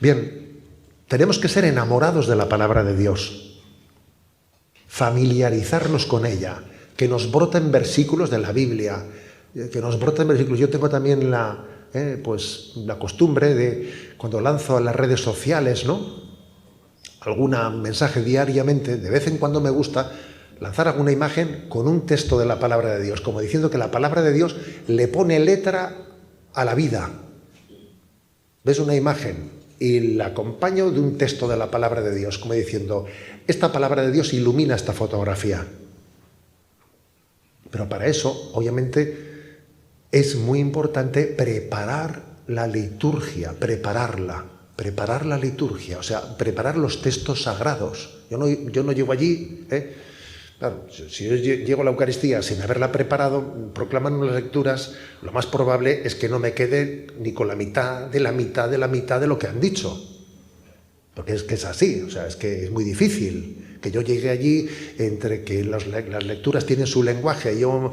Bien, tenemos que ser enamorados de la palabra de Dios, familiarizarnos con ella, que nos broten versículos de la Biblia, que nos broten versículos. Yo tengo también la costumbre de, cuando lanzo a las redes sociales, ¿no?, algún mensaje diariamente, de vez en cuando me gusta lanzar alguna imagen con un texto de la palabra de Dios, como diciendo que la palabra de Dios le pone letra a la vida. Ves una imagen y la acompaño de un texto de la palabra de Dios, como diciendo, esta palabra de Dios ilumina esta fotografía. Pero para eso, obviamente, es muy importante preparar la liturgia, preparar la liturgia, o sea, preparar los textos sagrados. Yo no llego allí, claro, si yo llego a la Eucaristía sin haberla preparado, proclaman unas lecturas, lo más probable es que no me quede ni con la mitad de lo que han dicho. Porque es que es así, o sea, es que es muy difícil que yo llegue allí, entre que las lecturas tienen su lenguaje, y yo,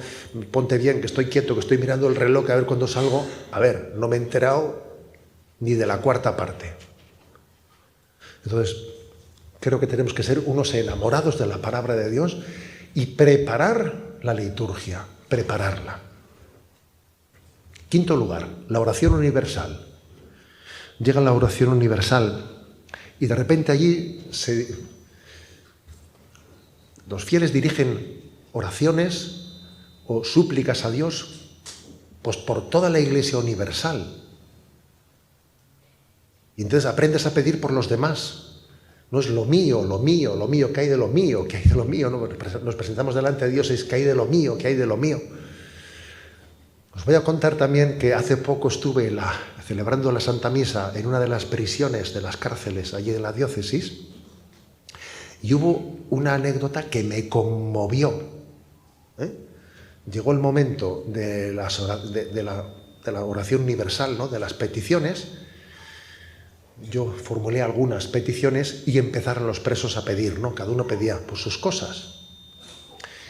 ponte bien, que estoy quieto, que estoy mirando el reloj a ver cuándo salgo, no me he enterado ni de la cuarta parte. Entonces, creo que tenemos que ser unos enamorados de la palabra de Dios y preparar la liturgia, prepararla. Quinto lugar, la oración universal. Llega la oración universal y de repente allí los fieles dirigen oraciones o súplicas a Dios, pues por toda la Iglesia universal. Y entonces aprendes a pedir por los demás. No es lo mío, lo mío, lo mío, que hay de lo mío, que hay de lo mío. No, nos presentamos delante de Dios y es que hay de lo mío, que hay de lo mío. Os voy a contar también que hace poco estuve celebrando la Santa Misa en una de las prisiones de las cárceles allí en la diócesis y hubo una anécdota que me conmovió. Llegó el momento de la oración universal, ¿no? De las peticiones. Yo formulé algunas peticiones y empezaron los presos a pedir, ¿no? Cada uno pedía pues, sus cosas.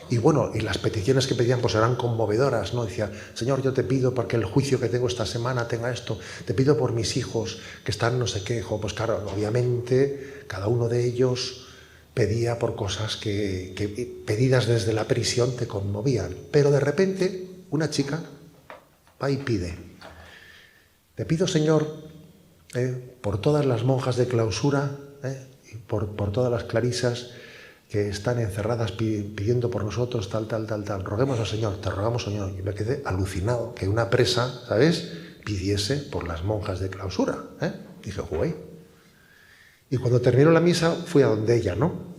Y bueno, y las peticiones que pedían pues eran conmovedoras, ¿no? Decía, Señor, yo te pido porque el juicio que tengo esta semana tenga esto, te pido por mis hijos que están no sé qué, pues claro, obviamente cada uno de ellos pedía por cosas que pedidas desde la prisión te conmovían. Pero de repente una chica va y pide, te pido, Señor, por todas las monjas de clausura, y por todas las clarisas que están encerradas pidiendo por nosotros, tal. Roguemos al Señor, te rogamos, Señor. Y me quedé alucinado que una presa, ¿sabes?, pidiese por las monjas de clausura. Dije, güey. Y cuando terminó la misa, fui a donde ella, ¿no?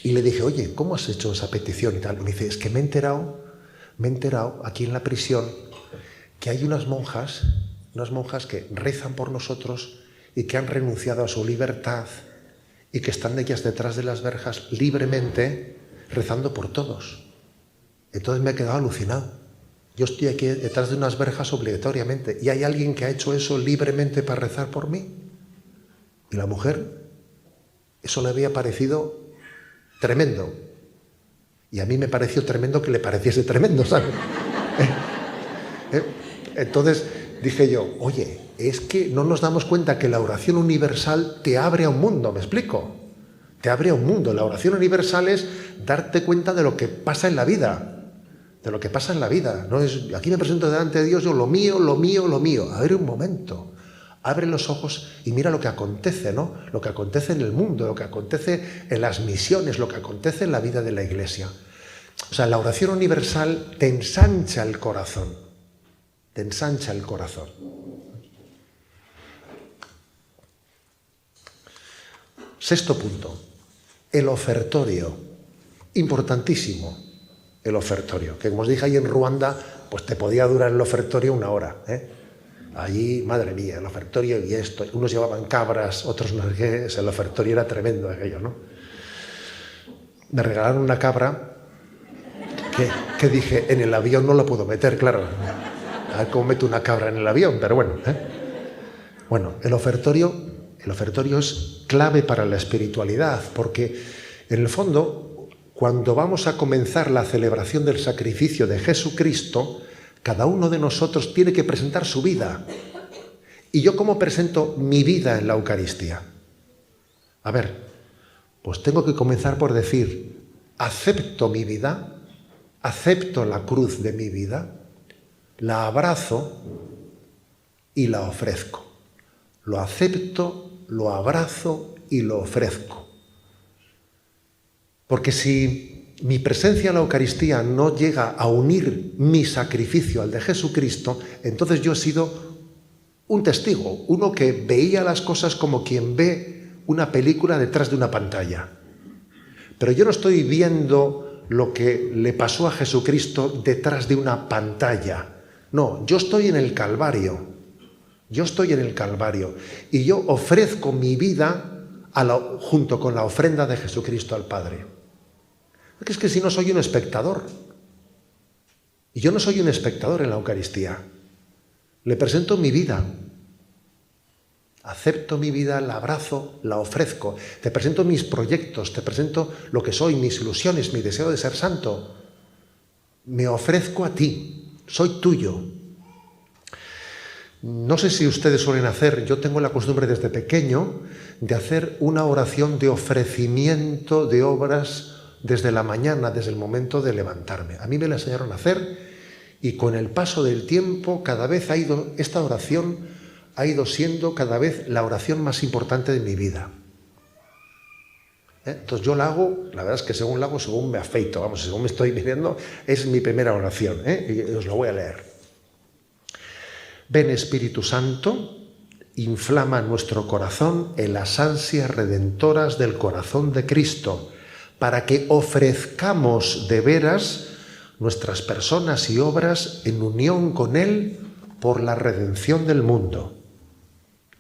Y le dije, oye, ¿cómo has hecho esa petición y tal? Y me dice, es que me he enterado aquí en la prisión que hay unas monjas que rezan por nosotros y que han renunciado a su libertad y que están ellas detrás de las verjas libremente rezando por todos. Entonces me he quedado alucinado. Yo estoy aquí detrás de unas verjas obligatoriamente y hay alguien que ha hecho eso libremente para rezar por mí. Y la mujer, eso le había parecido tremendo. Y a mí me pareció tremendo que le pareciese tremendo, ¿sabes? Entonces dije yo, oye, es que no nos damos cuenta que la oración universal te abre a un mundo, ¿me explico? Te abre a un mundo. La oración universal es darte cuenta de lo que pasa en la vida, de lo que pasa en la vida. No es, aquí me presento delante de Dios, yo lo mío, lo mío, lo mío. A ver un momento, abre los ojos y mira lo que acontece, ¿no? Lo que acontece en el mundo, lo que acontece en las misiones, lo que acontece en la vida de la Iglesia. O sea, la oración universal te ensancha el corazón. Te ensancha el corazón. Sexto punto, el ofertorio. Importantísimo el ofertorio, que como os dije ahí en Ruanda, pues te podía durar el ofertorio 1 hora. Allí, madre mía, el ofertorio y esto. Unos llevaban cabras, otros no sé qué. El ofertorio era tremendo aquello, ¿no? Me regalaron una cabra que dije, en el avión no la puedo meter, claro. A ver cómo meto una cabra en el avión, pero bueno. Bueno, el ofertorio es clave para la espiritualidad, porque en el fondo, cuando vamos a comenzar la celebración del sacrificio de Jesucristo, cada uno de nosotros tiene que presentar su vida. ¿Y yo cómo presento mi vida en la Eucaristía? A ver, pues tengo que comenzar por decir, acepto mi vida, acepto la cruz de mi vida, la abrazo y la ofrezco. Lo acepto, lo abrazo y lo ofrezco. Porque si mi presencia en la Eucaristía no llega a unir mi sacrificio al de Jesucristo, entonces yo he sido un testigo, uno que veía las cosas como quien ve una película detrás de una pantalla. Pero yo no estoy viendo lo que le pasó a Jesucristo detrás de una pantalla. No, yo estoy en el Calvario. Yo estoy en el Calvario y yo ofrezco mi vida junto con la ofrenda de Jesucristo al Padre. Es que si no soy un espectador. Y yo no soy un espectador en la Eucaristía. Le presento mi vida. Acepto mi vida, la abrazo, la ofrezco. Te presento mis proyectos, te presento lo que soy, mis ilusiones, mi deseo de ser santo. Me ofrezco a ti. Soy tuyo. No sé si ustedes suelen hacer, yo tengo la costumbre desde pequeño de hacer una oración de ofrecimiento de obras desde la mañana, desde el momento de levantarme. A mí me la enseñaron a hacer y con el paso del tiempo cada vez esta oración ha ido siendo cada vez la oración más importante de mi vida. Entonces yo la hago, la verdad es que según la hago, según me afeito, según me estoy viviendo, es mi primera oración, y os lo voy a leer. Ven Espíritu Santo, inflama nuestro corazón en las ansias redentoras del corazón de Cristo, para que ofrezcamos de veras nuestras personas y obras en unión con Él por la redención del mundo.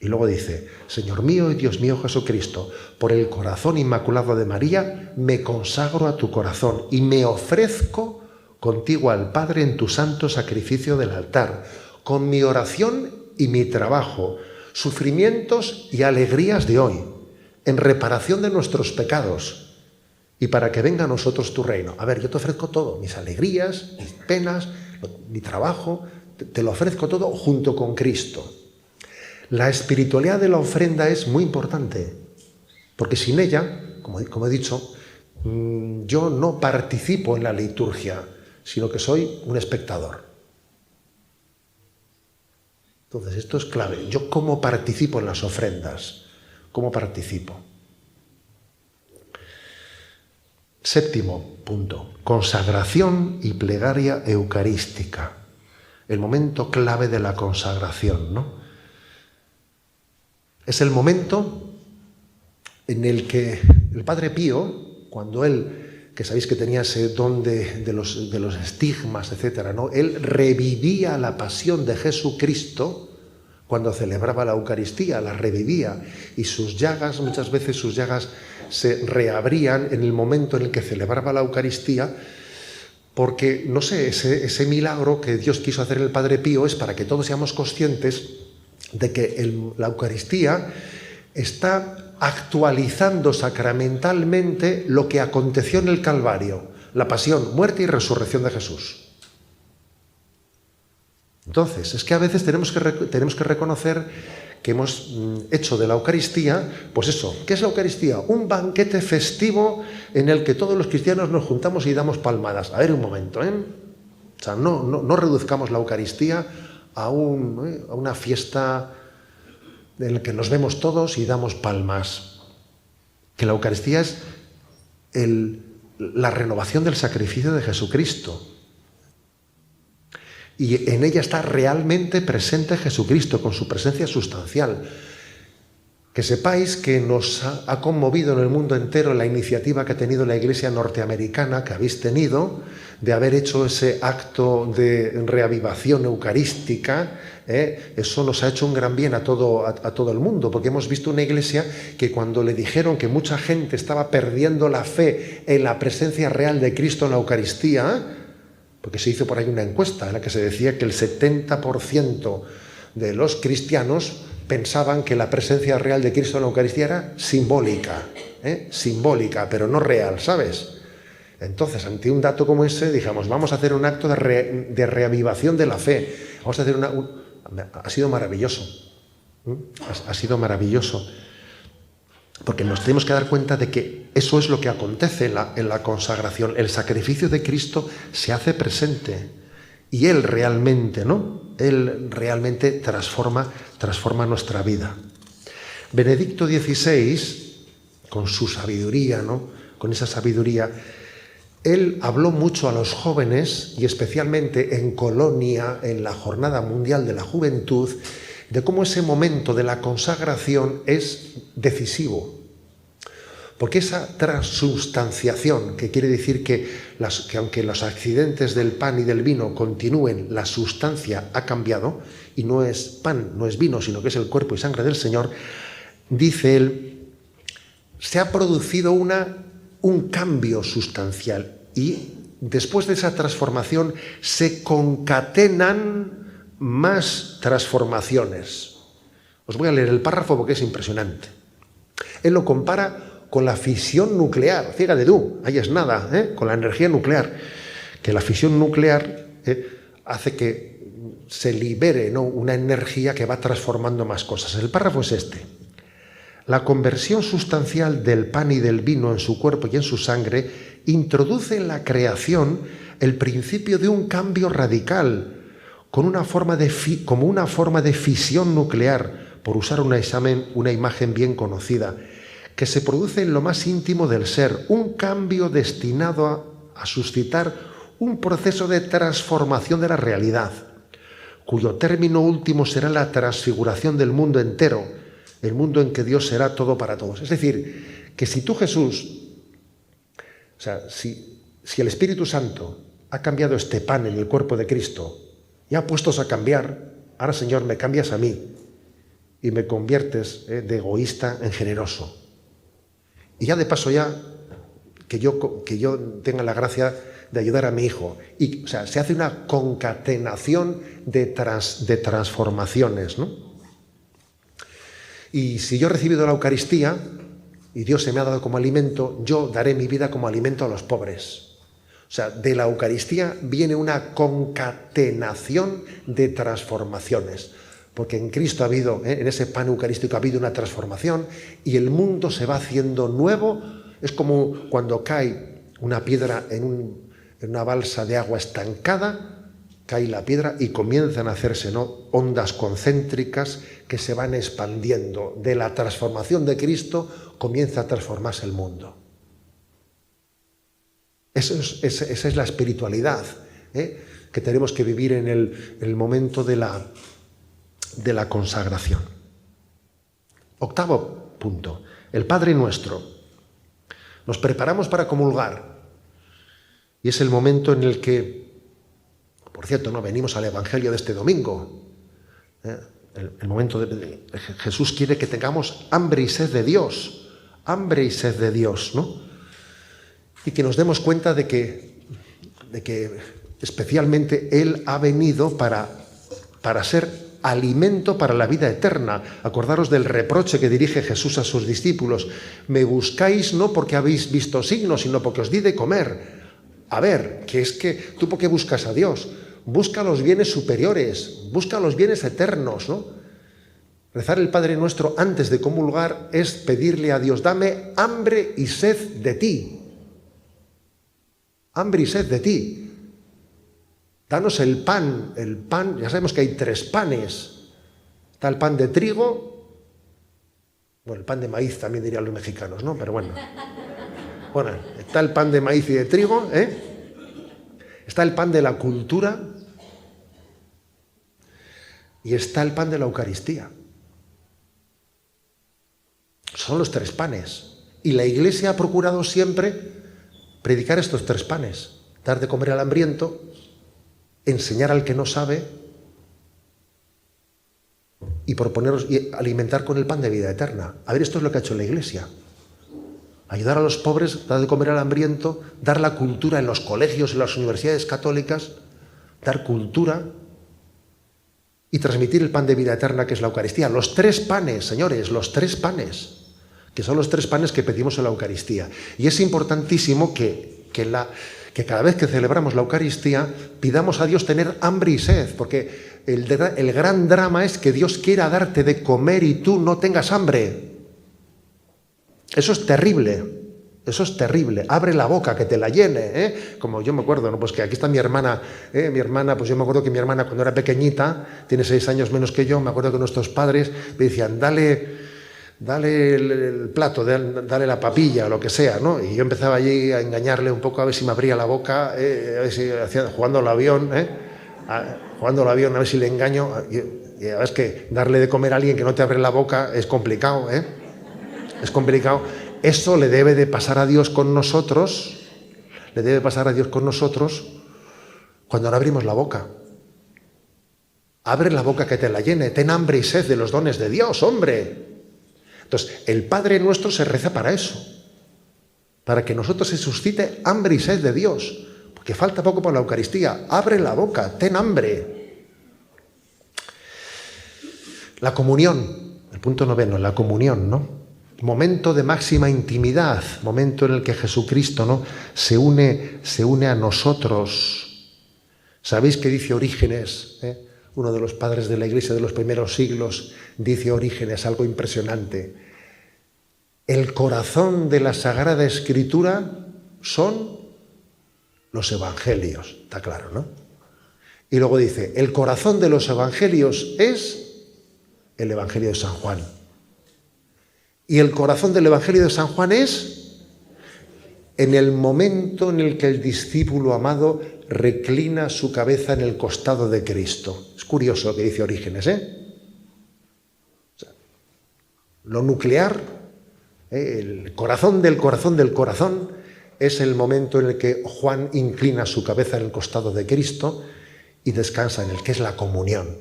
Y luego dice, Señor mío y Dios mío Jesucristo, por el corazón inmaculado de María, me consagro a tu corazón y me ofrezco contigo al Padre en tu santo sacrificio del altar, con mi oración y mi trabajo, sufrimientos y alegrías de hoy, en reparación de nuestros pecados, y para que venga a nosotros tu reino. A ver, yo te ofrezco todo, mis alegrías, mis penas, mi trabajo, te lo ofrezco todo junto con Cristo. La espiritualidad de la ofrenda es muy importante, porque sin ella, como he dicho, yo no participo en la liturgia, sino que soy un espectador. Entonces, esto es clave. ¿Yo cómo participo en las ofrendas? ¿Cómo participo? Séptimo punto, consagración y plegaria eucarística. El momento clave de la consagración, ¿no? Es el momento en el que el Padre Pío, cuando él, que sabéis que tenía ese don de los estigmas, etcétera, ¿no? Él revivía la pasión de Jesucristo cuando celebraba la Eucaristía, la revivía, y sus llagas, muchas veces sus llagas se reabrían en el momento en el que celebraba la Eucaristía, porque, no sé, ese milagro que Dios quiso hacer en el Padre Pío es para que todos seamos conscientes de que la Eucaristía está actualizando sacramentalmente lo que aconteció en el Calvario, la pasión, muerte y resurrección de Jesús. Entonces, es que a veces tenemos que reconocer que hemos hecho de la Eucaristía, pues eso, ¿qué es la Eucaristía? Un banquete festivo en el que todos los cristianos nos juntamos y damos palmadas. A ver un momento, ¿eh? O sea, no reduzcamos la Eucaristía a una fiesta en la que nos vemos todos y damos palmas. Que la Eucaristía es la renovación del sacrificio de Jesucristo. Y en ella está realmente presente Jesucristo, con su presencia sustancial. Que sepáis que nos ha conmovido en el mundo entero la iniciativa que ha tenido la Iglesia norteamericana, que habéis tenido, de haber hecho ese acto de reavivación eucarística. Eso nos ha hecho un gran bien a todo el mundo, porque hemos visto una Iglesia que cuando le dijeron que mucha gente estaba perdiendo la fe en la presencia real de Cristo en la Eucaristía, porque se hizo por ahí una encuesta en la que se decía que el 70% de los cristianos pensaban que la presencia real de Cristo en la Eucaristía era simbólica, pero no real, ¿sabes? Entonces, ante un dato como ese, dijimos, vamos a hacer un acto de reavivación de la fe. Vamos a hacer ha sido maravilloso. Ha sido maravilloso. Porque nos tenemos que dar cuenta de que eso es lo que acontece en la consagración. El sacrificio de Cristo se hace presente y Él realmente, ¿no? Él realmente transforma nuestra vida. Benedicto XVI, con su sabiduría, ¿no? Con esa sabiduría, él habló mucho a los jóvenes y especialmente en Colonia, en la Jornada Mundial de la Juventud, de cómo ese momento de la consagración es decisivo. Porque esa transustanciación, que quiere decir que aunque los accidentes del pan y del vino continúen, la sustancia ha cambiado, y no es pan, no es vino, sino que es el cuerpo y sangre del Señor, dice él, se ha producido un cambio sustancial, y después de esa transformación se concatenan más transformaciones. Os voy a leer el párrafo porque es impresionante. Él lo compara con la fisión nuclear. Fíjate tú, ahí es nada, con la energía nuclear. Que la fisión nuclear hace que se libere, ¿no?, una energía que va transformando más cosas. El párrafo es este. La conversión sustancial del pan y del vino en su cuerpo y en su sangre introduce en la creación el principio de un cambio radical, como una forma de fisión nuclear, por usar una imagen bien conocida, que se produce en lo más íntimo del ser, un cambio destinado a suscitar un proceso de transformación de la realidad, cuyo término último será la transfiguración del mundo entero, el mundo en que Dios será todo para todos. Es decir, que si tú, Jesús, o sea, si el Espíritu Santo ha cambiado este pan en el cuerpo de Cristo y ha puestos a cambiar, ahora, Señor, me cambias a mí y me conviertes de egoísta en generoso. Y ya de paso que yo tenga la gracia de ayudar a mi hijo. Y, o sea, se hace una concatenación de transformaciones, ¿no? Y si yo he recibido la Eucaristía y Dios se me ha dado como alimento, yo daré mi vida como alimento a los pobres. O sea, de la Eucaristía viene una concatenación de transformaciones. Porque en Cristo ha habido, en ese pan eucarístico ha habido una transformación y el mundo se va haciendo nuevo. Es como cuando cae una piedra en una balsa de agua estancada, cae la piedra y comienzan a hacerse, ¿no?, ondas concéntricas que se van expandiendo. De la transformación de Cristo comienza a transformarse el mundo. Esa es la espiritualidad, que tenemos que vivir en el momento de la consagración. Octavo punto, el Padre Nuestro. Nos preparamos para comulgar y es el momento en el que, por cierto, no venimos al Evangelio de este domingo, el momento de Jesús quiere que tengamos hambre y sed de Dios, ¿no? Y que nos demos cuenta de que especialmente Él ha venido para ser alimento para la vida eterna. Acordaros del reproche que dirige Jesús a sus discípulos: me buscáis no porque habéis visto signos, sino porque os di de comer. A ver, que es que tú, ¿por qué buscas a Dios? Busca los bienes superiores, busca los bienes eternos, ¿no? Rezar el Padre Nuestro antes de comulgar es pedirle a Dios: dame hambre y sed de ti. Hambre y sed de ti. Danos el pan, ya sabemos que hay 3 panes. Está el pan de trigo, bueno, el pan de maíz también dirían los mexicanos, ¿no? Pero bueno. Bueno, está el pan de maíz y de trigo, está el pan de la cultura y está el pan de la Eucaristía. Son los 3 panes. Y la Iglesia ha procurado siempre predicar estos 3 panes. Dar de comer al hambriento, enseñar al que no sabe y proponeros y alimentar con el pan de vida eterna. A ver, esto es lo que ha hecho la Iglesia. Ayudar a los pobres, dar de comer al hambriento, dar la cultura en los colegios, en las universidades católicas, dar cultura y transmitir el pan de vida eterna que es la Eucaristía. Los 3 panes, señores, los 3 panes, que son los 3 panes que pedimos en la Eucaristía. Y es importantísimo que cada vez que celebramos la Eucaristía pidamos a Dios tener hambre y sed, porque el gran drama es que Dios quiera darte de comer y tú no tengas hambre. Eso es terrible, abre la boca, que te la llene, Como yo me acuerdo, ¿no? Pues que aquí está mi hermana, pues yo me acuerdo que mi hermana cuando era pequeñita, tiene 6 años menos que yo, me acuerdo que nuestros padres me decían: dale el plato, dale la papilla, lo que sea, ¿no? Y yo empezaba allí a engañarle un poco a ver si me abría la boca, a ver si jugando al avión, a ver si le engaño. Y la verdad es que darle de comer a alguien que no te abre la boca es complicado, Es complicado. Eso le debe de pasar a Dios con nosotros, cuando no abrimos la boca. Abre la boca que te la llene, ten hambre y sed de los dones de Dios, hombre. Entonces, el Padre Nuestro se reza para eso, para que nosotros se suscite hambre y sed de Dios, porque falta poco para la Eucaristía. Abre la boca, ten hambre. La comunión, el punto 9, la comunión, ¿no? Momento de máxima intimidad, momento en el que Jesucristo, ¿no?, se une a nosotros. ¿Sabéis qué dice Orígenes? uno de los padres de la Iglesia de los primeros siglos, dice Orígenes algo impresionante. El corazón de la Sagrada Escritura son los evangelios, está claro, ¿no? Y luego dice, el corazón de los evangelios es el Evangelio de San Juan. Y el corazón del Evangelio de San Juan es en el momento en el que el discípulo amado reclina su cabeza en el costado de Cristo. Es curioso lo que dice Orígenes, O sea, lo nuclear, el corazón del corazón del corazón, es el momento en el que Juan inclina su cabeza en el costado de Cristo y descansa en el que es la comunión,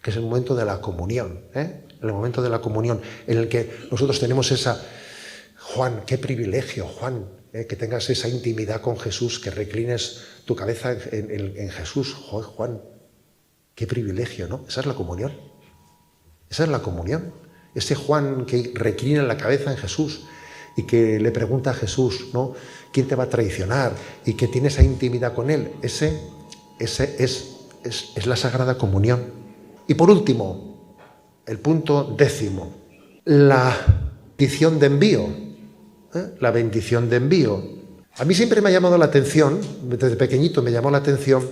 que es el momento de la comunión, el momento de la comunión en el que nosotros tenemos esa... Juan, qué privilegio, Juan, que tengas esa intimidad con Jesús, que reclines tu cabeza en Jesús. Juan, qué privilegio, ¿no? Esa es la comunión. Esa es la comunión. Ese Juan que reclina la cabeza en Jesús y que le pregunta a Jesús, ¿no?, ¿quién te va a traicionar? Y que tiene esa intimidad con él. Ese es la Sagrada Comunión. Y por último, el punto 10, la bendición de envío. La bendición de envío. A mí siempre me ha llamado la atención, desde pequeñito me llamó la atención,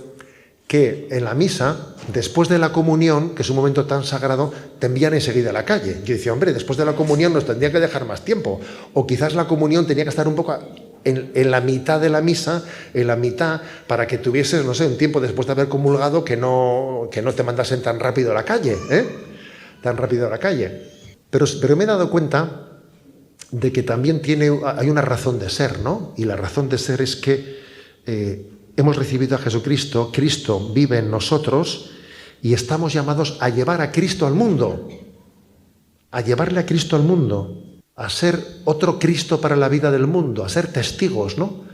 que en la misa, después de la comunión, que es un momento tan sagrado, te envían enseguida a la calle. Yo decía, hombre, después de la comunión nos tendría que dejar más tiempo. O quizás la comunión tenía que estar un poco en la mitad de la misa, en la mitad, para que tuvieses, no sé, un tiempo después de haber comulgado que no te mandasen tan rápido a la calle, tan rápido a la calle. Pero me he dado cuenta de que también hay una razón de ser, ¿no? Y la razón de ser es que hemos recibido a Jesucristo, Cristo vive en nosotros y estamos llamados a llevar a Cristo al mundo, a llevarle a Cristo al mundo, a ser otro Cristo para la vida del mundo, a ser testigos, ¿no?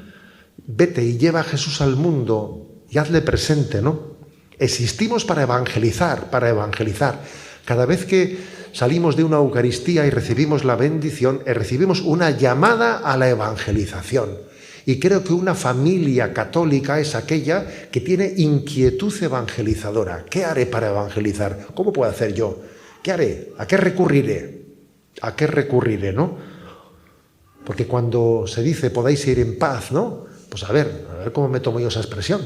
Vete y lleva a Jesús al mundo y hazle presente, ¿no? Existimos para evangelizar, Cada vez que salimos de una Eucaristía y recibimos la bendición, recibimos una llamada a la evangelización. Y creo que una familia católica es aquella que tiene inquietud evangelizadora. ¿Qué haré para evangelizar? ¿Cómo puedo hacer yo? ¿Qué haré? ¿A qué recurriré? ¿A qué recurriré, no? Porque cuando se dice podéis ir en paz, ¿no? Pues a ver cómo me tomo yo esa expresión,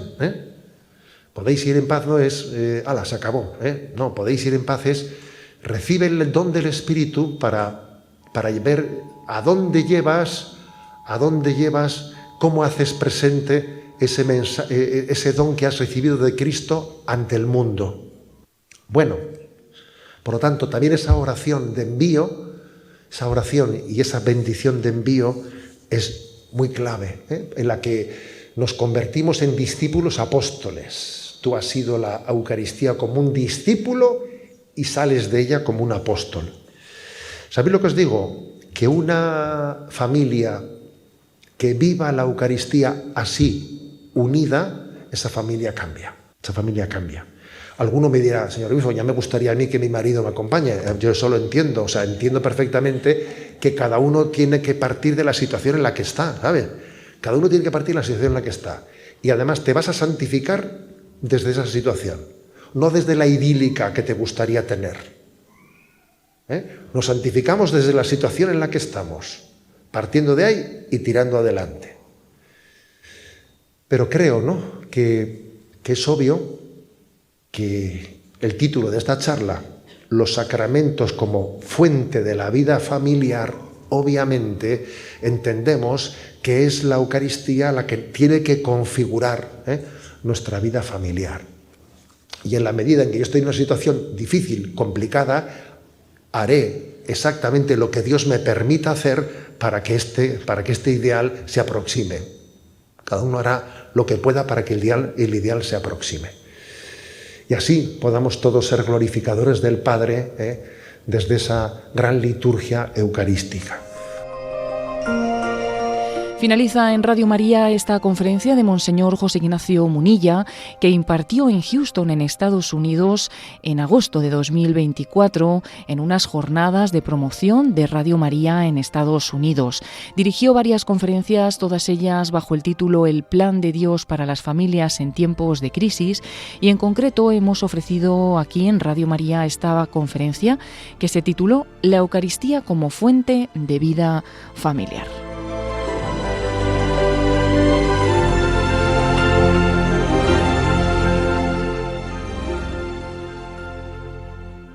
Podéis ir en paz no es, se acabó, No, podéis ir en paz es, recibe el don del Espíritu para ver a dónde llevas, cómo haces presente ese don que has recibido de Cristo ante el mundo. Bueno, por lo tanto, también esa oración de envío, esa oración y esa bendición de envío es muy clave, en la que nos convertimos en discípulos apóstoles. Tú has sido la Eucaristía como un discípulo y sales de ella como un apóstol. ¿Sabéis lo que os digo? Que una familia que viva la Eucaristía así, unida, esa familia cambia. Alguno me dirá, señor obispo, ya me gustaría a mí que mi marido me acompañe. Yo eso lo entiendo, entiendo perfectamente que cada uno tiene que partir de la situación en la que está, ¿sabes? Cada uno tiene que partir de la situación en la que está. Y además te vas a santificar desde esa situación, no desde la idílica que te gustaría tener. Nos santificamos desde la situación en la que estamos, partiendo de ahí y tirando adelante. Pero creo, ¿no?, que es obvio que el título de esta charla, los sacramentos como fuente de la vida familiar, obviamente entendemos que es la Eucaristía la que tiene que configurar nuestra vida familiar. Y en la medida en que yo estoy en una situación difícil, complicada, haré exactamente lo que Dios me permita hacer para que este ideal se aproxime. Cada uno hará lo que pueda para que el ideal se aproxime. Y así podamos todos ser glorificadores del Padre desde esa gran liturgia eucarística. Finaliza en Radio María esta conferencia de Monseñor José Ignacio Munilla, que impartió en Houston, en Estados Unidos, en agosto de 2024, en unas jornadas de promoción de Radio María en Estados Unidos. Dirigió varias conferencias, todas ellas bajo el título El Plan de Dios para las familias en tiempos de crisis, y en concreto hemos ofrecido aquí en Radio María esta conferencia que se tituló La Eucaristía como fuente de vida familiar.